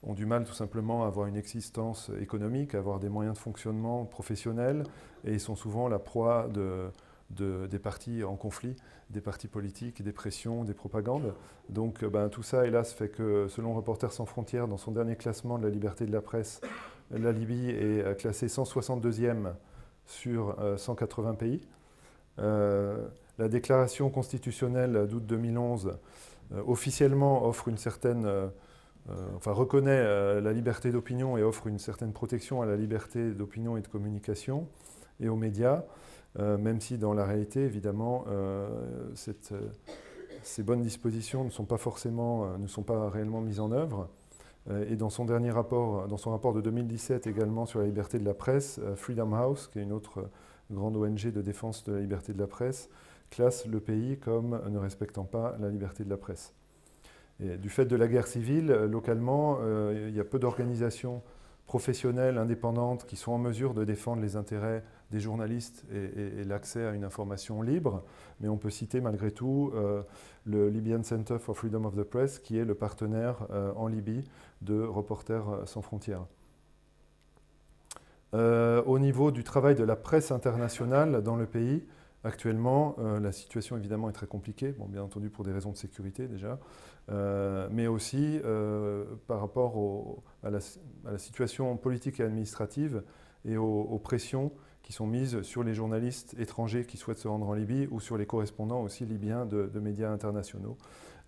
ont du mal tout simplement à avoir une existence économique, à avoir des moyens de fonctionnement professionnels, et ils sont souvent la proie des partis en conflit, des partis politiques, des pressions, des propagandes. Donc tout ça, hélas, fait que selon Reporters sans frontières, dans son dernier classement de la liberté de la presse, la Libye est classée 162e sur 180 pays. La déclaration constitutionnelle d'août 2011 officiellement offre une certaine... reconnaît la liberté d'opinion et offre une certaine protection à la liberté d'opinion et de communication et aux médias, même si dans la réalité, évidemment, ces bonnes dispositions ne sont pas réellement mises en œuvre. Et dans son dernier rapport, dans son rapport de 2017 également sur la liberté de la presse, Freedom House, qui est une autre grande ONG de défense de la liberté de la presse, classe le pays comme ne respectant pas la liberté de la presse. Et du fait de la guerre civile, localement, il y a peu d'organisations professionnelles, indépendantes, qui sont en mesure de défendre les intérêts des journalistes et l'accès à une information libre. Mais on peut citer malgré tout le Libyan Center for Freedom of the Press, qui est le partenaire en Libye de Reporters sans frontières. Au niveau du travail de la presse internationale dans le pays, actuellement, la situation évidemment est très compliquée, bon, bien entendu pour des raisons de sécurité déjà, mais aussi par rapport à la situation politique et administrative et aux pressions qui sont mises sur les journalistes étrangers qui souhaitent se rendre en Libye ou sur les correspondants aussi libyens de médias internationaux.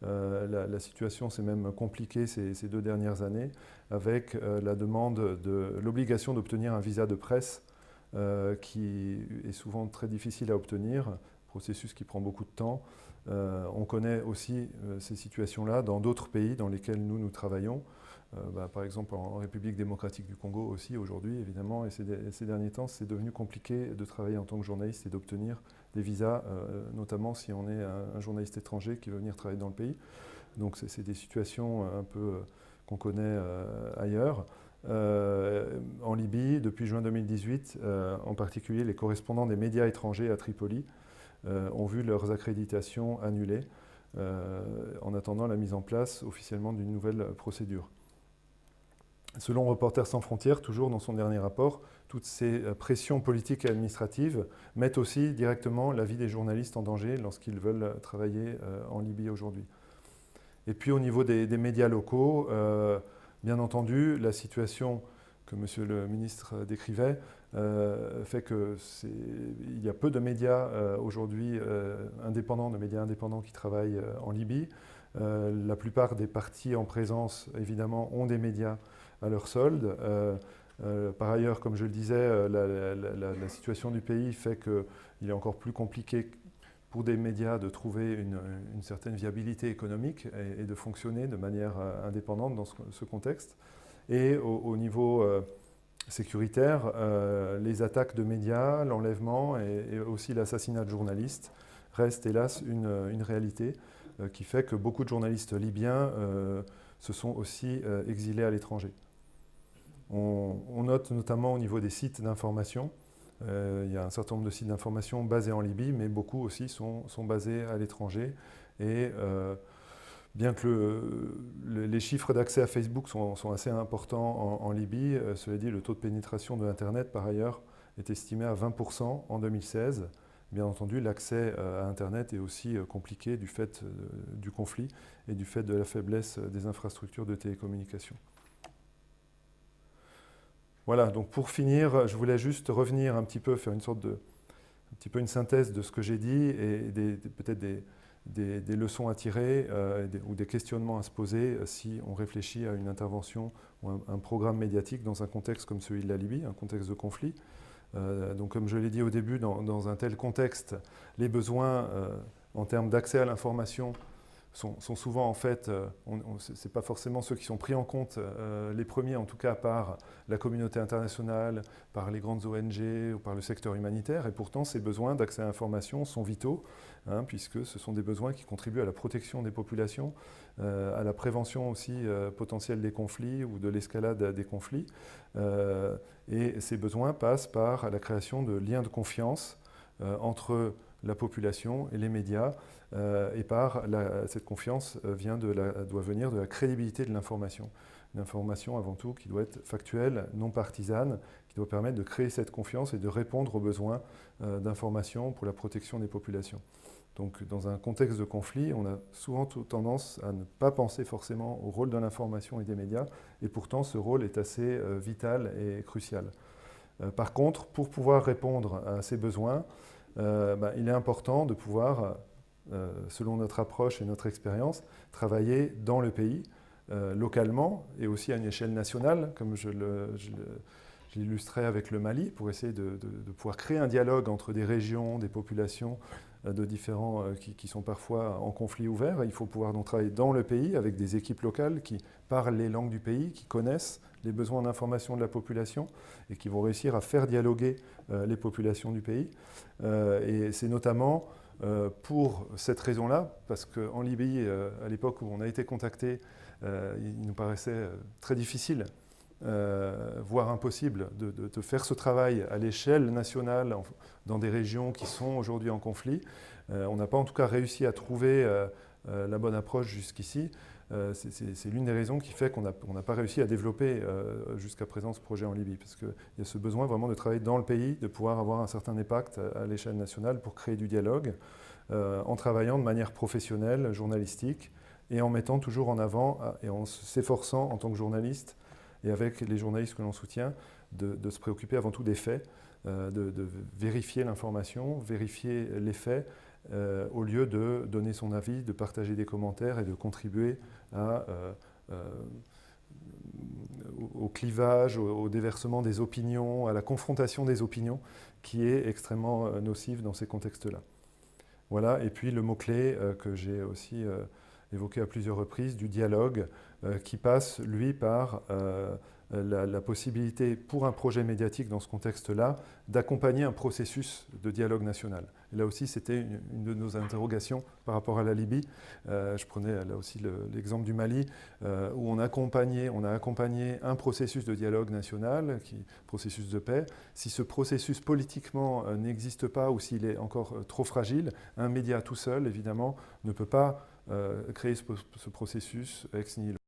La situation s'est même compliquée ces 2 dernières années avec la demande l'obligation d'obtenir un visa de presse qui est souvent très difficile à obtenir, processus qui prend beaucoup de temps. On connaît aussi ces situations-là dans d'autres pays dans lesquels nous travaillons. Par exemple en République démocratique du Congo aussi aujourd'hui évidemment, et ces derniers temps c'est devenu compliqué de travailler en tant que journaliste et d'obtenir des visas, notamment si on est un journaliste étranger qui veut venir travailler dans le pays. Donc c'est des situations un peu qu'on connaît ailleurs. En Libye, depuis juin 2018, en particulier les correspondants des médias étrangers à Tripoli ont vu leurs accréditations annulées en attendant la mise en place officiellement d'une nouvelle procédure. Selon Reporters sans frontières, toujours dans son dernier rapport, toutes ces pressions politiques et administratives mettent aussi directement la vie des journalistes en danger lorsqu'ils veulent travailler en Libye aujourd'hui. Et puis au niveau des médias locaux, bien entendu, la situation que Monsieur le ministre décrivait fait qu'il y a peu de médias aujourd'hui indépendants, de médias indépendants qui travaillent en Libye. La plupart des partis en présence, évidemment, ont des médias à leur solde. Par ailleurs, comme je le disais, la situation du pays fait qu'il est encore plus compliqué pour des médias de trouver une certaine viabilité économique et de fonctionner de manière indépendante dans ce contexte. Et au niveau sécuritaire, les attaques de médias, l'enlèvement et aussi l'assassinat de journalistes restent hélas une réalité qui fait que beaucoup de journalistes libyens se sont aussi exilés à l'étranger. On note notamment au niveau des sites d'information. Il y a un certain nombre de sites d'information basés en Libye, mais beaucoup aussi sont basés à l'étranger. Et bien que les chiffres d'accès à Facebook sont assez importants en Libye, cela dit, le taux de pénétration de Internet, par ailleurs, est estimé à 20% en 2016. Bien entendu, l'accès à Internet est aussi compliqué du fait du conflit et du fait de la faiblesse des infrastructures de télécommunication. Voilà, donc pour finir, je voulais juste revenir un petit peu, faire un petit peu une synthèse de ce que j'ai dit et peut-être des leçons à tirer ou des questionnements à se poser si on réfléchit à une intervention ou un programme médiatique dans un contexte comme celui de la Libye, un contexte de conflit. Donc comme je l'ai dit au début, dans un tel contexte, les besoins en termes d'accès à l'information sont souvent en fait, ce n'est pas forcément ceux qui sont pris en compte, les premiers en tout cas par la communauté internationale, par les grandes ONG ou par le secteur humanitaire, et pourtant ces besoins d'accès à l'information sont vitaux, puisque ce sont des besoins qui contribuent à la protection des populations, à la prévention aussi potentielle des conflits ou de l'escalade des conflits, et ces besoins passent par la création de liens de confiance entre la population et les médias, et cette confiance doit venir de la crédibilité de l'information. L'information avant tout qui doit être factuelle, non partisane, qui doit permettre de créer cette confiance et de répondre aux besoins d'information pour la protection des populations. Donc dans un contexte de conflit, on a souvent tendance à ne pas penser forcément au rôle de l'information et des médias, et pourtant ce rôle est assez vital et crucial. Par contre, pour pouvoir répondre à ces besoins, il est important de pouvoir, selon notre approche et notre expérience, travailler dans le pays, localement et aussi à une échelle nationale, comme je l'illustrais avec le Mali, pour essayer de pouvoir créer un dialogue entre des régions, des populations de différents qui sont parfois en conflit ouvert. Il faut pouvoir donc travailler dans le pays avec des équipes locales qui parlent les langues du pays, qui connaissent les besoins d'information de la population et qui vont réussir à faire dialoguer les populations du pays. Et c'est notamment pour cette raison-là, parce qu'en Libye, à l'époque où on a été contacté, il nous paraissait très difficile, voire impossible, de faire ce travail à l'échelle nationale dans des régions qui sont aujourd'hui en conflit. On n'a pas en tout cas réussi à trouver la bonne approche jusqu'ici. C'est l'une des raisons qui fait qu'on n'a pas réussi à développer jusqu'à présent ce projet en Libye, parce qu'il y a ce besoin vraiment de travailler dans le pays, de pouvoir avoir un certain impact à l'échelle nationale pour créer du dialogue, en travaillant de manière professionnelle, journalistique, et en mettant toujours en avant, et en s'efforçant en tant que journaliste, et avec les journalistes que l'on soutient, de se préoccuper avant tout des faits, de vérifier l'information, vérifier les faits, au lieu de donner son avis, de partager des commentaires et de contribuer au clivage, au déversement des opinions, à la confrontation des opinions, qui est extrêmement nocive dans ces contextes-là. Voilà, et puis le mot-clé que j'ai aussi évoqué à plusieurs reprises, du dialogue, qui passe, lui, par la possibilité pour un projet médiatique dans ce contexte-là d'accompagner un processus de dialogue national. Et là aussi, c'était une de nos interrogations par rapport à la Libye. Je prenais là aussi l'exemple du Mali, où on a accompagné un processus de dialogue national, processus de paix. Si ce processus politiquement n'existe pas ou s'il est encore trop fragile, un média tout seul, évidemment, ne peut pas créer ce processus ex nihilo.